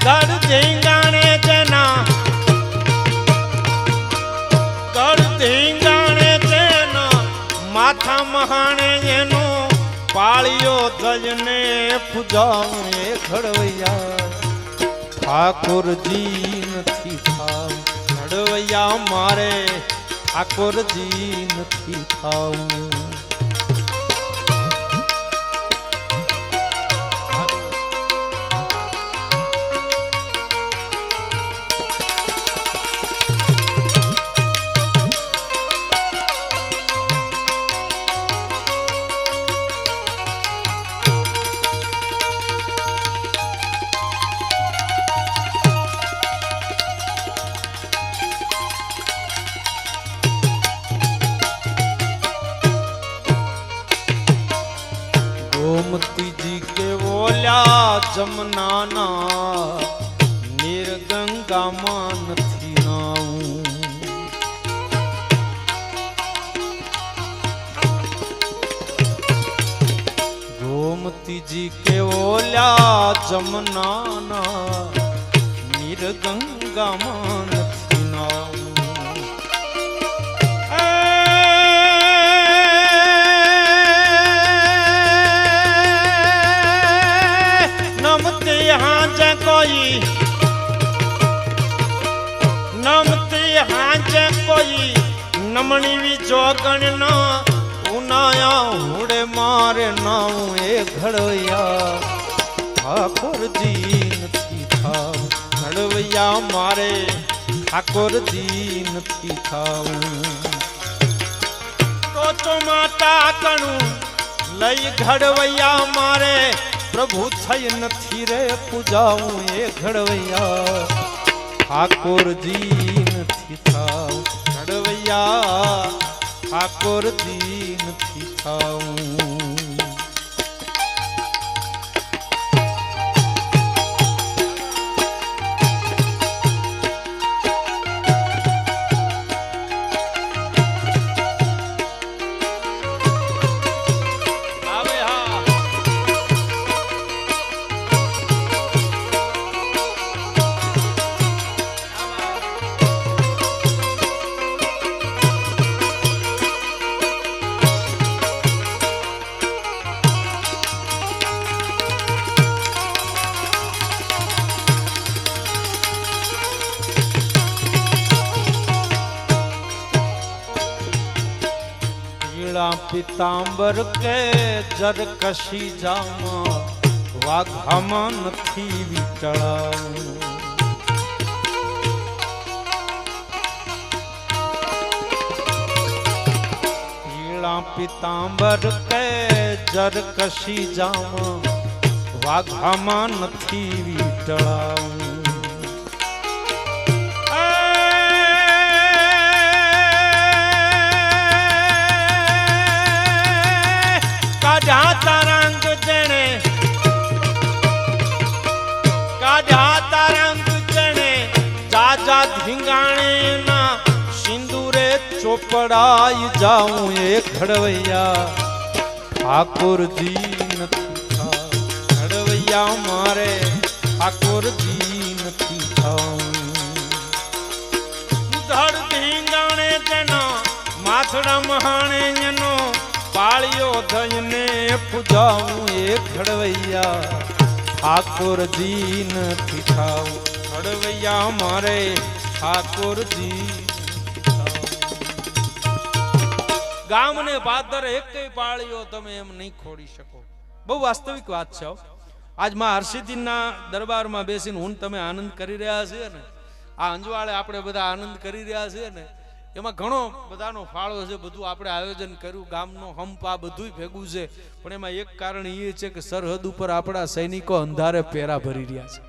ધડ ધીંગાણે જેના માથા મહાણે એનો પાળિયો થઈને પૂજાવું એ ઘડવૈયા ઠાકોરજી નથી થાવ. ઘડવૈયા મારે ઠાકોરજી નથી થાવ. गोमती जी के बोल्या जमनाना नीर गंगा मान थी नाऊ. બોલ્યા જમનાના નિર્ગંગામાં નથી નાવું. નમતી હાજે કોઈ નમતી હાજે કોઈ નમણી વી જોગણ ના ઉનાયા હુડે મારે નાવું એ ઘડવૈયા ઠાકોરજી નથી થાવ. ઘડવૈયા મારે ઠાકોરજી નથી થાવ. તો માતા કણું લઈ ઘડવૈયા મારે પ્રભુ થઈ નથી રે પૂજાવું એ ઘડવૈયા ઠાકોરજી નથી થાવ. ઘડવૈયા ઠાકોરજી નથી થાવું. પિતાંબર કે જર કશી જામાં વાઘામાં નથી વીટળાવું. પીળા પિતાંબર કે જર કશી જામાં વાઘામાં નથી વીટળાવું. કાઢા રંગ જણે કાઢા રંગ જણે જાજા ધીંગાણે ના સિંદૂરે ચોપડાઈ જાઉં એ ઘડવૈયા ઠાકોરજી નથી થાવ. ઘડવૈયા મારે ઠાકોરજી નથી થાવ. ધડ ધીંગાણે જેનો માથડા મહાણે એનો પાળિયો થઈને પૂજાવું એ ઘડવૈયા ઠાકોરજી નથી થાવ. ઘડવૈયા મારે ઠાકોરજી. ગામને પાદર એકેય પાળિયો તમે એમ નહીં ખોડી શકો. બહુ વાસ્તવિક વાત છે. આજ માં હરસિદ્ધિના દરબારમાં બેસીને હું તમે આનંદ કરી રહ્યા છે ને, આ અંજવાળે આપણે બધા આનંદ કરી રહ્યા છે ને, એમાં ઘણો બધાનો ફાળો છે. બધું આપણે આયોજન કર્યું, ગામનો હંપ આ બધું ભેગું છે. પણ એમાં એક કારણ એ છે કે સરહદ ઉપર આપણા સૈનિકો અંધારે પેરા ભરી રહ્યા છે.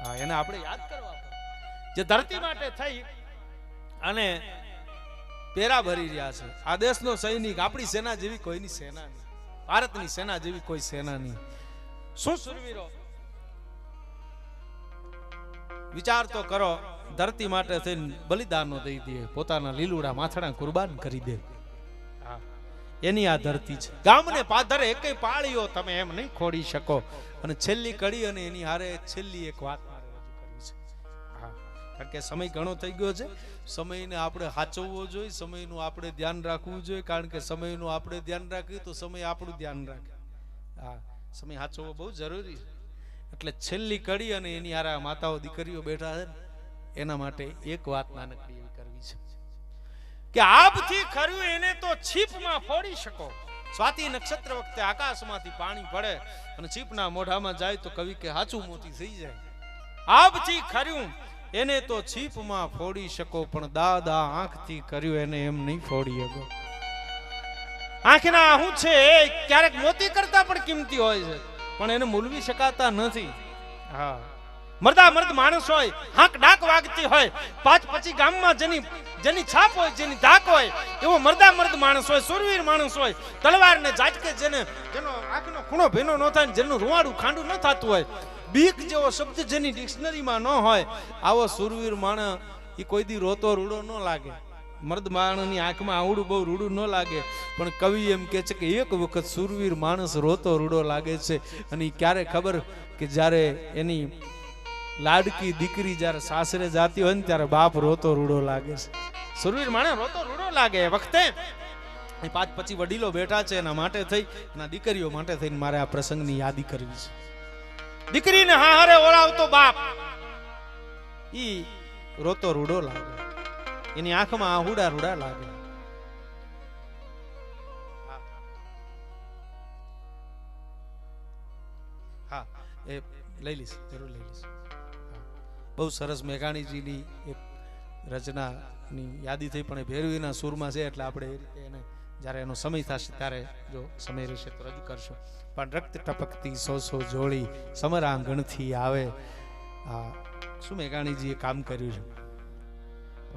હા, એને આપણે યાદ કરવા પડે. જે ધરતી માટે થઈ અને પેરા ભરી રહ્યા છે. આ દેશનો સૈનિક આપણી સેના જેવી કોઈની સેના નહીં. ભારતની સેના જેવી કોઈ સેના નહીં. શું સુરવીરો, વિચાર તો કરો. ધરતી માટે થઈને બલિદાનો દઈ દે, પોતાના લીલુડા માથડા કુરબાન કરી દે. એની આ ધરતી છે. ગામને પાદરે એકેય પાળીઓ તમે એમ નહીં ખોડી શકો. અને છેલ્લી કડી અને એની હારે છેલ્લી એક વાત મારે રજૂ કરવી છે. હા, કારણ કે સમય ઘણો થઈ ગયો છે. સમયને આપણે સાચવવો જોઈએ, સમયનું આપણે ધ્યાન રાખવું જોઈએ. કારણ કે સમયનું આપણે ધ્યાન રાખીએ તો સમય આપણું ધ્યાન રાખે. હા, સમય સાચવવો બહુ જરૂરી છે. એટલે છેલ્લી કડી અને એની હારે માતાઓ દીકરીઓ બેઠા છે ને, એના માટે એક વાત નાનકડી એવી કરવી છે કે આપથી ખર્યું એને તો છીપમાં ફોડી શકો. સ્વાતિ નક્ષત્ર વખતે આકાશમાંથી પાણી પડે અને છીપના મોઢામાં જાય તો કવિ કે હાચું મોતી થઈ જાય. આપથી ખર્યું એને તો છીપમાં ફોડી શકો, પણ દાદા આંખથી કર્યું એને એમ નહીં ફોડી શકો. આંખના શું છે, ક્યારેક મોતી કરતા પણ કિંમતી હોય છે, પણ એને મૂલવી શકાતા નથી. હા, મર્દા મર્દ માણસ હોય, હાંક ડાક વાગતી હોય, પાંચ પછી ગામમાં જેની છાપ હોય, જેની ધાક હોય, એવો મર્દા મર્દ માણસ હોય, સુરવીર માણસ હોય, તલવાર ને ઝાટકે જેનો આંખનો ખૂણો ભીનો ન થાય, જેનું રૂવાડું ખાંડું ન થતું હોય, બીક જેવો શબ્દ જેની ડિક્શનરીમાં ન હોય, આવો સુરવીર માણસ એ કોઈ દી રોતો રૂડો ન લાગે. મર્દ માણસની આંખમાં આવડું બહુ રૂડું ન લાગે, પણ કવિ એમ કહે છે કે એક વખત સુરવીર માણસ રોતો રૂડો લાગે છે. અને ઈ ક્યારે ખબર કે જ્યારે એની લાડકી દીકરી જ્યારે સાસરે જાતી હોય ને ત્યારે બાપ રોતો રૂડો લાગે છે. સુરવીર માણસ રોતો રૂડો લાગે એ વખતે. એ 5-25 વડીલો બેઠા છે એના માટે થઈ, એના દીકરીઓ માટે થઈને મારે આ પ્રસંગની યાદી કરવી છે. દીકરીને હારે ઓળાવતો બાપ ઈ રોતો રૂડો લાગે, એની આંખમાં આહુડા રૂડા લાગે. હા, એ લઈ લઈશ, જરૂર લઈ લઈશ. બહુ સરસ મેઘાણીજીની એક રચનાની યાદી થઈ, પણ એ ભેરવીના સૂરમાં છે એટલે આપણે એ રીતે એને જ્યારે એનો સમય થશે ત્યારે જો સમય રહેશે તો રજૂ કરશો. પણ રક્ત ટપકતી સો જોડી સમરાંગણથી આવે, આ શું મેઘાણીજીએ કામ કર્યું છે.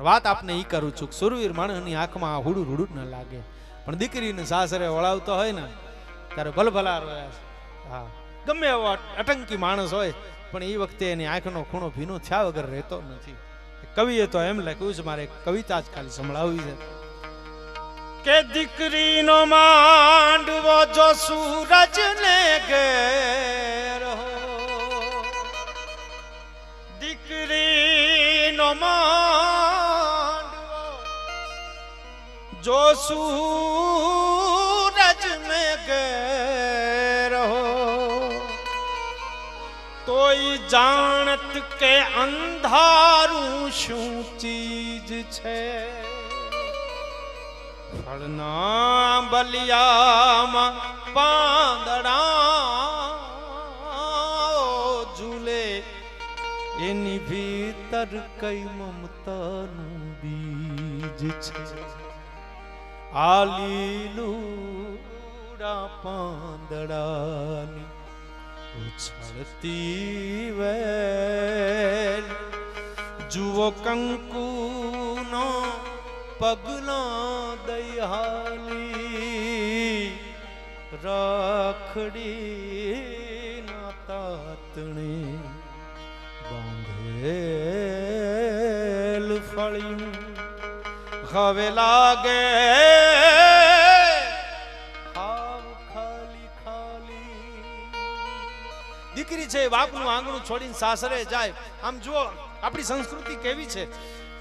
વાત આપને ઈ કરું છું, સુરવીર માણસની આંખમાં હુડું રૂડું ન લાગે, પણ દીકરીને સાસરે વળાવતો હોય ને ત્યારે ભલભલા રોયા છે. હા, ગમે એવો અટંકી માણસ હોય પણ એ વખતે એની આંખનો ખૂણો ભીનો થયા વગર રહેતો નથી. કવિએ તો એમ લખ્યું છે, મારે કવિતા જ ખાલી સંભળાવવી છે કે દીકરીનો માંડવો જો સૂરજને ઘેર હો, દીકરીનો માંડવો જો સૂરજને ઘેર હો, તોય જાણત કે અંધારું શું ચીજ છે. ફળના બલિયામાં પાંદડા ઝૂલે, એની ભીતર કઈ મમતાનું બીજ છે. આ લીલુડા પાંદડાની ઉછળતી વેલ, જુઓ કંકુનો પગલા દયાલી, રાખડી ના તાતણે બાંધેલ ફળિયું હવે લાગે હાવ ખાલી ખાલી. દીકરી છે બાપનું આંગણું છોડીને સાસરે જાય. આમ જુઓ આપણી સંસ્કૃતિ કેવી છે,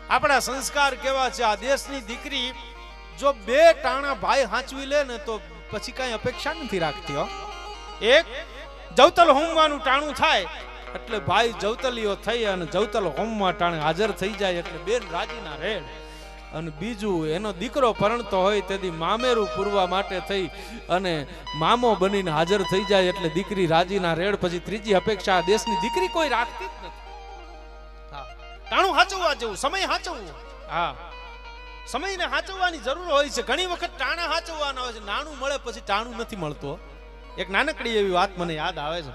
આપણા સંસ્કાર કેવા છે. આ દેશની દીકરી જો 2 ટાણા ભાઈ હાંચવી લે ને તો પછી કઈ અપેક્ષા નથી રાખતી હો. એક જવતલ હોમવાનું ટાણું થાય એટલે ભાઈ જવતલીઓ થઈ અને જવતલ હોમમાં ટાણે હાજર થઈ જાય એટલે બેન રાજીના રેડ. અને બીજું એનો દીકરો પરણતો હોય તેથી મામેરું પૂરવા માટે થઈ અને મામો બનીને હાજર થઈ જાય એટલે દીકરી રાજીના રેડ. પછી ત્રીજી અપેક્ષા આ દેશની દીકરી કોઈ રાખતી જ નથી. ટાણું હાચવવા જેવું, સમય હાચવવું. હા, સમયને હાચવવાની જરૂર હોય છે. ઘણી વખત ટાણા હાચવવાના હોય છે, નાણું મળે પછી ટાણું નથી મળતું. એક નાનકડી એવી વાત મને યાદ આવે છે.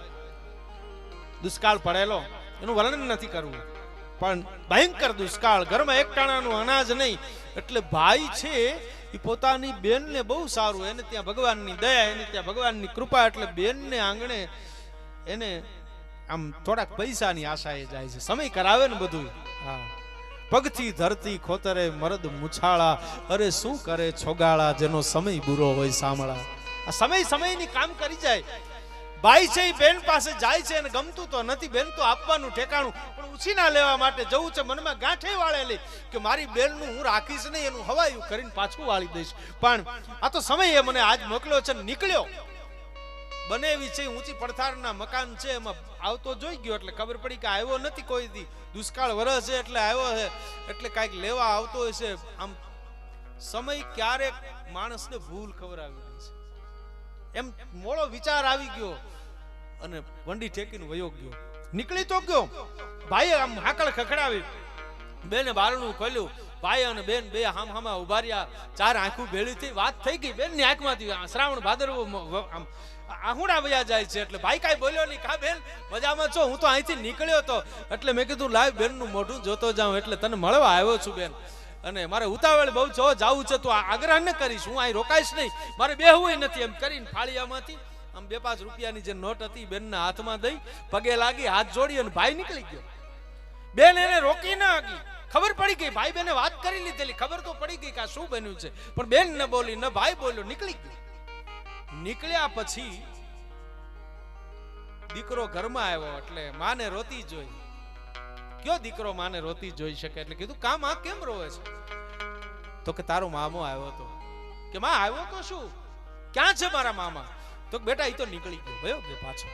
દુષ્કાળ પડેલો, એનું વર્ણન નથી કરવું, પણ ભયંકર દુષ્કાળ, ઘરમાં એક ટાણાનું અનાજ નહીં. એટલે ભાઈ છે એ પોતાની બેનને બહુ સારું, એને ત્યાં ભગવાનની દયા, એને ત્યાં ભગવાનની કૃપા, એટલે બેનને આંગણે એને આમ થોડાક પૈસાની આશાએ જાય છે. સમય કરાવે ને બધું. હા, પગથી ધરતી ખોતરે મરદ મુછાળા, અરે શું કરે છોગાળા, જેનો સમય બુરો હોય સામળા. આ સમયની કામ કરી જાય. ભાઈ છે એ બેન પાસે જાય છે અને ગમતું તો નથી, બેન તો આપવાનું ઠેકાણું, પણ ઉછીના લેવા માટે જવું છે. મનમાં ગાંઠે વાળેલી કે મારી બેનનું હું રાખીશ નહીં, એનું હવાયું કરીને પાછું વાળી દઈશ. પણ આ તો સમય મને આજ મોકલ્યો છે, નીકળ્યો. બનેવી છે ઊંચી પડથારના મકાન છે, એમાં આવતો જોઈ ગયો એટલે ખબર પડી કે આવ્યો નથી કોઈ દી. દુષ્કાળ વરસ છે એટલે આવ્યો છે, એટલે કાંઈક લેવા આવતો હોય છે. આમ સમય ક્યારેક માણસને ભૂલ ખવડાવી દે છે. એમ મોળો વિચાર આવી ગયો અને વંડી ઠેકીને વયો ગયો. નીકળી તો ગયો. ભાઈએ આમ હાકળ ખખડાવી, બેને બારણું ખોલ્યું. ભાઈ અને બેન બે હામહામા ઉભા રહ્યા. 4 આંખું ભેળી થઈ, વાત થઈ ગઈ. બેનની આંખમાંથી શ્રાવણ ભાદરવો આમ આહુડા વયા જાય છે. એટલે ભાઈ કાંઈ બોલ્યો નહીં. કા બેન મજામાં છો? હું તો અહીંથી નીકળ્યો હતો એટલે મેં કીધું લાવ બેનનું મોઢું જોતો જાઉં, એટલે તને મળવા આવ્યો છું બેન. અને મારે ઉતાવળ બહુ છો, જાવું છે, તો આગ્રહ ન કરીશ, હું અહીં રોકાઈશ નહીં, મારે બેહવું નથી. એમ કરીને ફાળિયામાંથી આમ 2-5 રૂપિયાની જે નોટ હતી બેનના હાથમાં દઈ પગે લાગી, હાથ જોડી અને ભાઈ નીકળી ગયો. બેન એને રોકી ના ગઈ, ખબર પડી ગઈ, ભાઈ બેને વાત કરી લીધેલી, ખબર તો પડી ગઈ કે આ શું બન્યું છે, પણ બેન ન બોલી, ન ભાઈ બોલ્યો, નીકળી ગયો. નીકળ્યા પછી દીકરો ઘરમાં આવ્યો એટલે માને રોતી જોઈ. કયો દીકરો માને રોતી જોઈ શકે? એટલે કીધું કા માં કેમ રોવે છે? તો કે તારો મામો આવ્યો હતો. કે માં આવ્યો તો શું? ક્યાં છે મારા મામા? તો બેટા ઈ તો નીકળી ગયો, ભયો બે પાછો.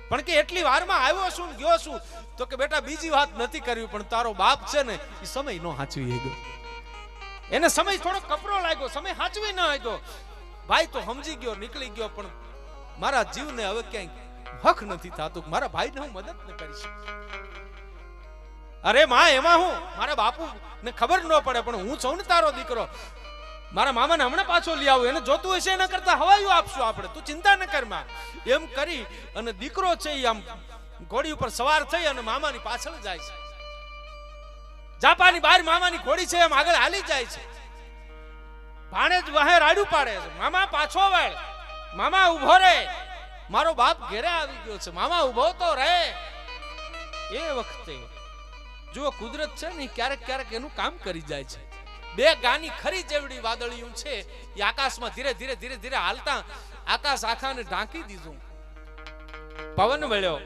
પણ કે એટલી વારમાં આવ્યો છું ને ગયો છું? તો કે બેટા બીજી વાત નથી કરવી, પણ તારો બાપ છે ને એ સમય નો હાચવી ગયો. એને સમય થોડો કપરો લાગ્યો, સમય હાચવી ન આવ્યો. ભાઈ તો સમજી ગયો, નીકળી ગયો, પણ મારા જીવને હવે ક્યાંય હક નથી થતું, મારા ભાઈને હું મદદ ન કરી શકું. અરે માં એમાં હું, મારા બાપુ ને ખબર ન પડે, પણ હું છું ને તારો દીકરો, મારા મામાને હમણાં પાછો લઈ આવું, એને જોતું હશે એના કરતા હવાયું આપશું આપણે, તું ચિંતા ન કર માં. એમ કરી અને દીકરો છે એ આમ ઘોડી ઉપર સવાર થઈ અને મામાની પાછળ જાય છે. જાપાની બહાર મામાની ઘોડી છે એમ આગળ હાલી જાય છે. ભાણે જ વાહે રાડું પાડે છે, મામા પાછો વળ, મામા ઉભો રે, મારો બાપ ઘેરે આવી ગયો છે, મામા ઉભો તો રહે. એ વખતે જો કુદરત છે ને ક્યારેક ક્યારેક એનું કામ કરી જાય છે. બે ગાની ખરી જેવડી વાદળિયું છે એ આકાશમાં ધીરે ધીરે ધીરે ધીરે હાલતા આકાશ આખાને ઢાંકી દીધું. પવન વળ્યો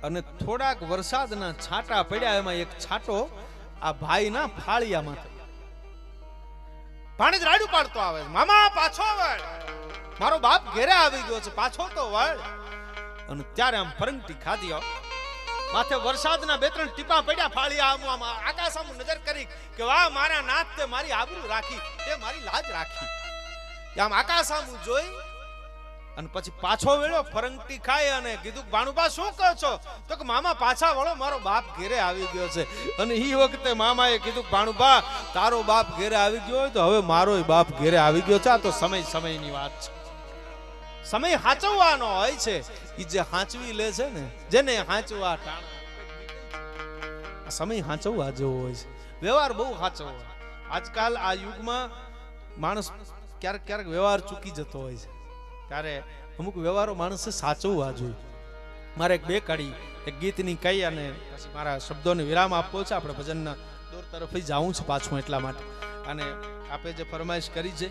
અને થોડાક વરસાદના છાંટા પડ્યા. એમાં એક છાંટો આ ભાઈના ફાળિયામાં થયો. ભાણેજ રાડું પાડતો આવે, મામા પાછો વળ, મારો બાપ ઘેરે આવી ગયો છે, પાછો તો વળ. અને ત્યારે આમ ફરંગટી ખાધી, માથે વરસાદના બે ત્રણ ટીપા પડ્યા. ફાળિયા આમ આકાશ આમ નજર કરી કે વાહ મારા નાથ, તે મારી આબરૂ રાખી, તે મારી લાજ રાખી. આમ આકાશ આમ જોઈ અને પછી પાછો વેળ્યો, ફરંગટી ખાઈ અને કીધું ભાણુબા શું કહો છો? તો કે મામા પાછા વળો, મારો બાપ ઘેરે આવી ગયો છે. અને એ વખતે મામાએ કીધું ભાણુબા તારો બાપ ઘેરે આવી ગયો હોય તો હવે મારોય બાપ ઘેરે આવી ગયો છે. આ તો સમયની વાત છે, સમય હાચવવાનો હોય છે. ઈ જે હાચવી લે છે ને, જેને હાચવા ટાણા, સમય હાચવવા જેવો હોય છે. વ્યવહાર બહુ હાચવો. આજકાલ આ યુગમાં માણસ ક્યારેક ક્યારેક વ્યવહાર ચૂકી જતો હોય છે, ત્યારે અમુક વ્યવહારો માણસે સાચવવા જોઈએ. મારે એક બે કડી એક ગીતની કહી અને પછી મારા શબ્દોને વિરામ આપવો છે. આપણે ભજનના દોર તરફ જવું છે પાછું, એટલા માટે. અને આપે જે ફરમાઈશ કરી છે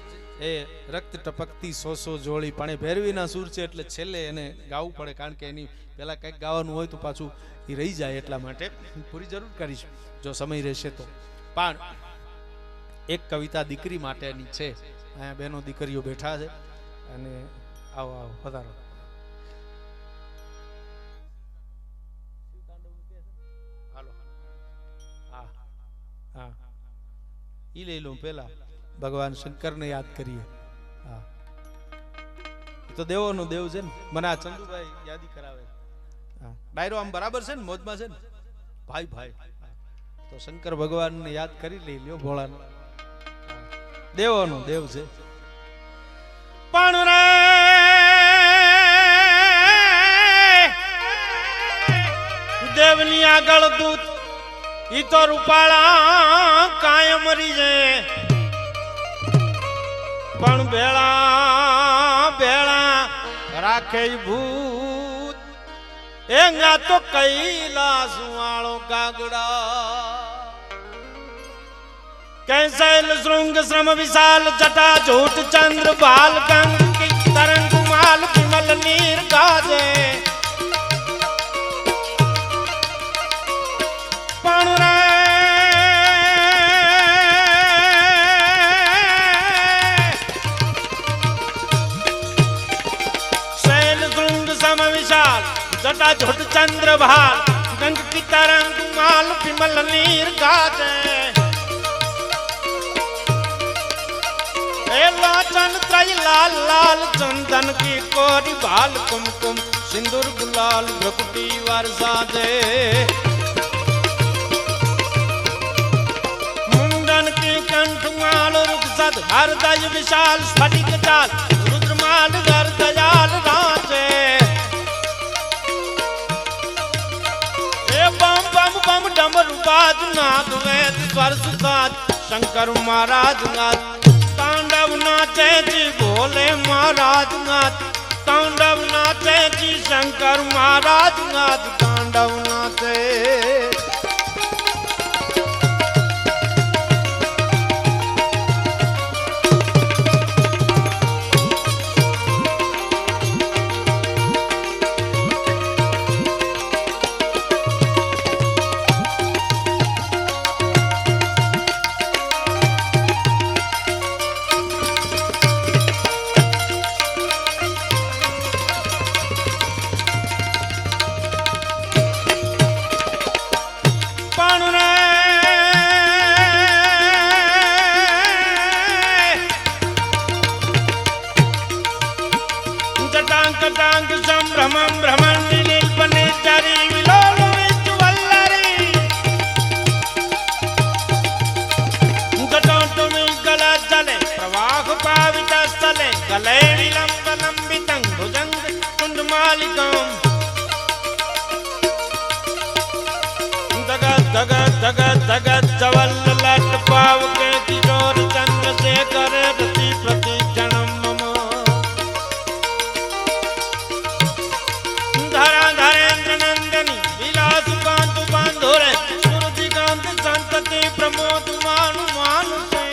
એ રક્ત ટપકતી સોસો જોડી, પણ એ ભૈરવીના સૂર છે એટલે છેલ્લે એને ગાવું પડે, કારણ કે એની પહેલા કંઈક ગાવાનું હોય તો પાછું એ રહી જાય, એટલા માટે પૂરી જરૂર કરીશ જો સમય રહેશે તો. પણ એક કવિતા દીકરી માટેની છે. અહીંયા બહેનો દીકરીઓ બેઠા છે અને આવો આવો પધારો. હાલો હા હા ઈ લઈ લઉં. પેલા ભગવાન શંકરને યાદ કરીએ. હા તો દેવોનો દેવ છે ને, મને આ ચંદુભાઈ યાદી કરાવે. હા ડાયરો આમ બરાબર છે ને, મોજમાં છે ને ભાઈ ભાઈ? તો શંકર ભગવાનને યાદ કરી લઈ લ્યો, ભોળાનો દેવોનો દેવ છે. પણ રે દેવની આગળ દૂત ઈ તો રૂપાળા કાયમ મરી જાય, પણ ભેળા ભેળા રાખે ભૂત એંગા તો કૈલાસ વાળો કાગડા. कैसैल श्रृंग श्रम विशाल जटा झूठ चंद्र बाल गंग की तरंग माल विमल नीर गाजे. पण रे शैल श्रृंग श्रम विशाल जटा झूठ चंद्र बाल गंग की तरंग माल विमल नीर गाजे. लोचन त्रय लाल लाल चंदन की कोरी बाल कुमकुम सिंदूर गुलाल भ्रकुटी वर्षा दे. मुंडन की कंठ माल रुखसद हृदय विशाल स्फटिक जाल रुद्रमाल घर दयाल राजे. ए बम बम बम डमरू बाज नाद वेद स्वर सुसाज शंकर महाराज नाथ. तांडव नाचे जी भोले महाराज नाथ, तांडव नाचे जी शंकर महाराज नाथ, तांडव नाचे. धगत धगत धगत जवल लट पाव के किशोर चंद्रशेखर रति प्रति क्षणम मम धरा धरेन्द्र नंदनी विलास कांत बांधोरे सुरति कांत संतति प्रमोद मानु मानु से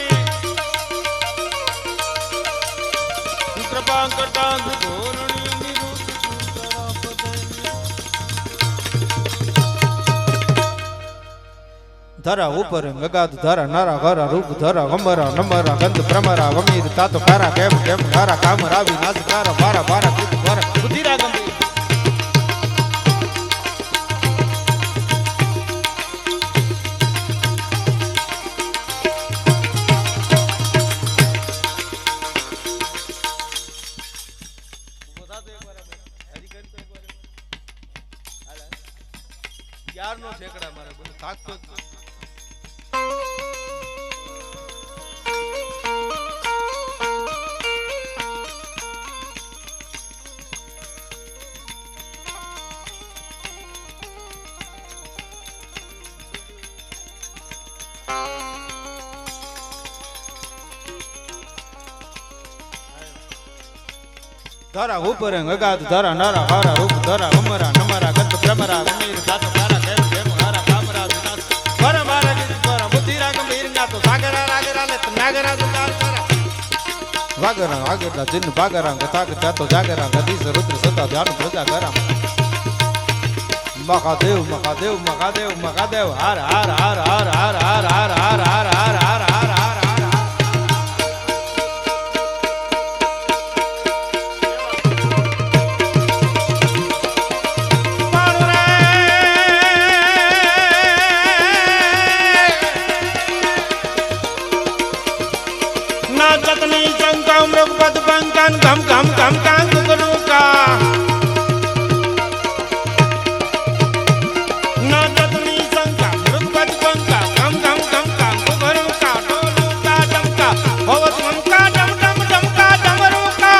कृपा कटाक्ष धोरणी ધરા ઉપર ગગાદ ધરા નારા ઘરા રૂપ ધરા ગમરા નમરા ગંધ ભ્રમરા ગમીર તાતો કારા કેમ કેમ કારા કામ રાવી નાચ કારા બારા બારા કીત ભરા બુદ્ધિરા ગંભીર યારનો ઠેકડા મારે બધું થાકતો જ નથી. ધરા ઉપર ગગાદ ધરા નારા હારા રૂપ ધરા ગમરા નમરા ગંધ ભ્રમરા ગમીર તાતો કારા કેમ કેમ કારા કામ રાવી નાચ ભરા બારા કીત ભરા બુદ્ધિરા ગંભીર નાતો સાગરા રાગરા લે નાગરા ગુલાલ કરા વાગરા વાગરા જિન ભાગરા ગતાક ચાતો જાગરા ગદીસ રુદ્ર સતા ધ્યાન પ્રજા કરા મહાદેવ મહાદેવ મહાદેવ મહાદેવ હાર હાર હાર હાર હાર હાર હાર હાર હાર હાર હાર હાર હાર चतनी शंका मृगपद पंकन घम घम घम कांग गुरु का ना चतनी शंका मृगपद पंका घम घम घम कांग गुरु का डोलू का डमका भवत मन का डम डम डम का डमरू का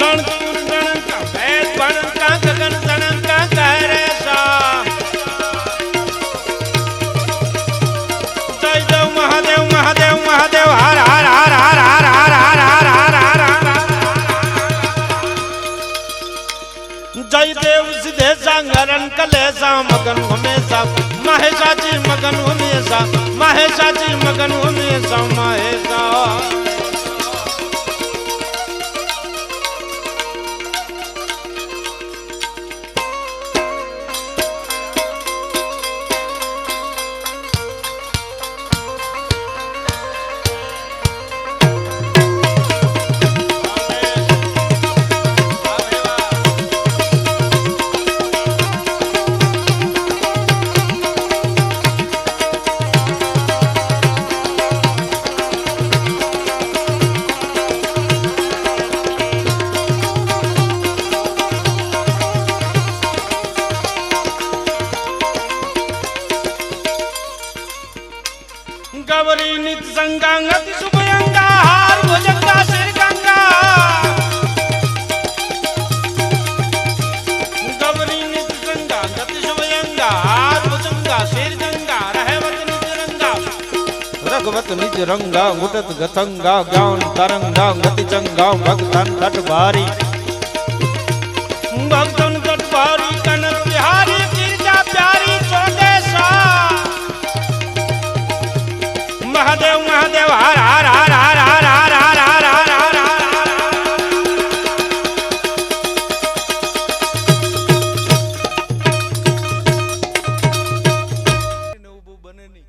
रण तूर गण का वैद बण का गगन सनन का कह रे सा महादेव महादेव महादेव हर हर हर हर हर हर हर हर हर हर जय देव सिद्धेशा हरण कलेशा मगन हमेशा महेशाची मगन हमेशा महेशाची मगन हमेशा महेशा गौरी नित संगा गति शुभयंगा हार भुजंगा सिर गंगा गौरी नित संगा गति शुभयंगा हार भुजंगा सिर गंगा रहवत निज रंगा रघुवत निज रंगा मुटत गतंगा ज्ञान तरंगा गति चंगा भक्तन तट भारी भक्तन तट भारी कनक बिहारी गिरजा प्यारी चौदेशा महादेव महादेव हर हर हर हर हर हर हर हर हर हर बने नहीं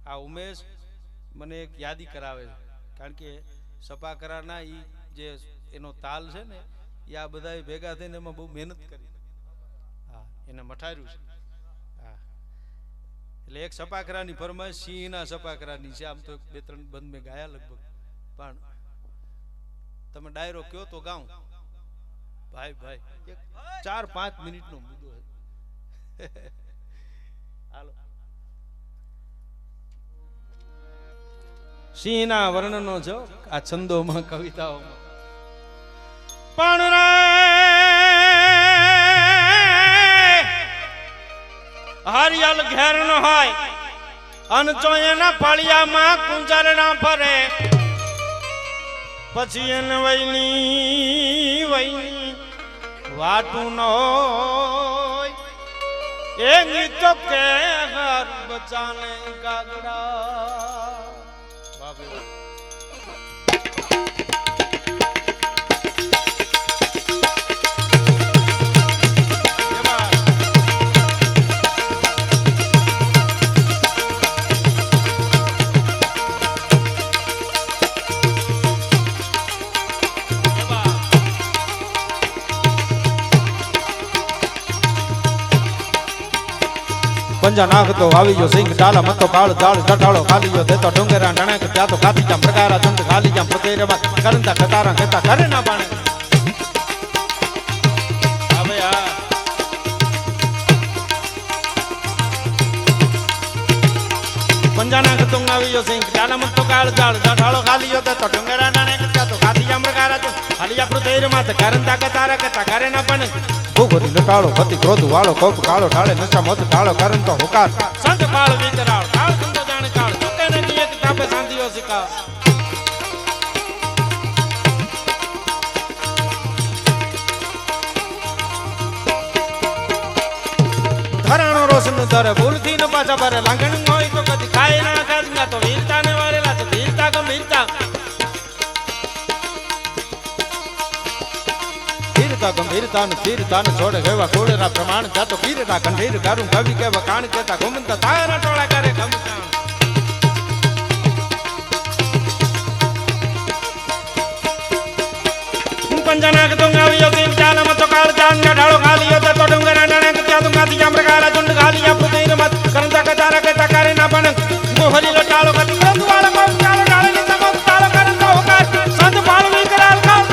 आ उमेश મને એક યાદી કરાવે કારણ કે સપા કરાના ઈ જે એનો તાલ છે ને એ આ બધા ભેગા થઈને એમાં બહુ મહેનત કરી હા એને મઠાર્યું છે એટલે એક સપાકરાની ફરમાઈશ સિંહના સપાકરાની છે આમ તો બે ત્રણ બંધ મેં ગાયા લગભગ પણ તમે ડાયરો કયો તો ગાઉં ભાઈ ભાઈ 4-5 મિનિટનો મુદ્દો છે હાલો સિંહના વર્ણનો જો આ છંદોમાં કવિતાઓમાં પણ રે ઘડિયાળ ઘેર ન હોય અને જો એના ફળિયામાં કુંજરણા ફરે પછી એને વૈની વાટું ન હોય એ ગીત કે ઘર બચાને કાગડા પંજા નાખતો આવી ગયો સિંહ ડાલા મતો કાળ દાળ ઢટાળો ખાલી ગયો દેતો ડુંગરા ડણક જાતો ખાતી જામ પ્રકારા ચંદ ખાલી જામ પ્રતેરમાં કરંતા કતારા કહેતા કરે ના પાણે હવે આ પંજા નાખતો આવી ગયો સિંહ ડાલા મતો કાળ દાળ ઢટાળો ખાલી ગયો દેતો ડુંગરા ડણક જાતો ખાતી જામ પ્રકારા ચંદ ખાલી જામ પ્રતેરમાં કરંતા કતારા કહેતા કરે ના પાણે ભૂગોરી લટાળો પતિ ક્રોધ વાળો કોપ કાળો ઢાળે નશા મત ઢાળો કરન તો હોકાર સંત કાળ વિતરાળ કાળ સંતો જાણે કાળ ચૂકે નથી એક તાપે શાંતિઓ શિકા ધરાણો રોશન ધરે ભૂલથી ન પાછા ભરે લાંગણ હોય તો કદી ખાય ના ખાય તો વીરતા ને વારેલા તો ધીરતા ગંભીરતા ગંભીરતા ને ધીરતા ને છોડે ગેવા કોળેરા પ્રમાણ જાતો કીરેરા ગંભીર ગારું કવિ કેવા કાણ કેતા ઘુમંતા તારા ટોળા કરે ગમતા પંજના તો ગાવ્યો સિંહ ચાલા મતો કાળ ચાંદ ઢાળો ખાલીયો તો ડુંગરા ડણે કત્યા તો ગાતી જામ પ્રકારા ચુંડ ખાલીયા પુતૈર મત કરંતા કતારા કતા કરે ના પણ મોહરી લટાળો કતિ પ્રંદ વાળા કોમ ચાલો ઢાળે ની તમો ચાલો કરંતો હોકાર સંત પાળ વિકરાલ કાળ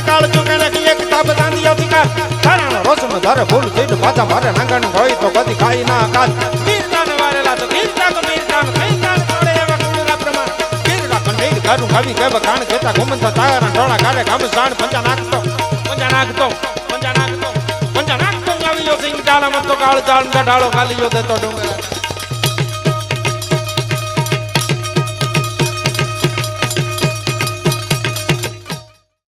કાળ ચુકે નથી એક તાપ દાંડિયો શિકાર ધરાણો રોશન ધરે ભૂલ થઈ પાછા મારે નાંગણ હોય તો કદી ખાઈ ના કાલ વીરતા ને વારેલા તો વીરતા કો વીરતા થઈતા છોડે એવા કુળરા પ્રમાણ વીરતા કંઠેર ગારું ખાવી કેવા કાણ કેતા ઘુમંતા તારા ટોળા કારે ગામ સાણ પંજા નાખતો આવી ગયો સિંહ ડાલા મતો કાળ ચાળ ઢાળો ખાલી ગયો દેતો ડુંગરા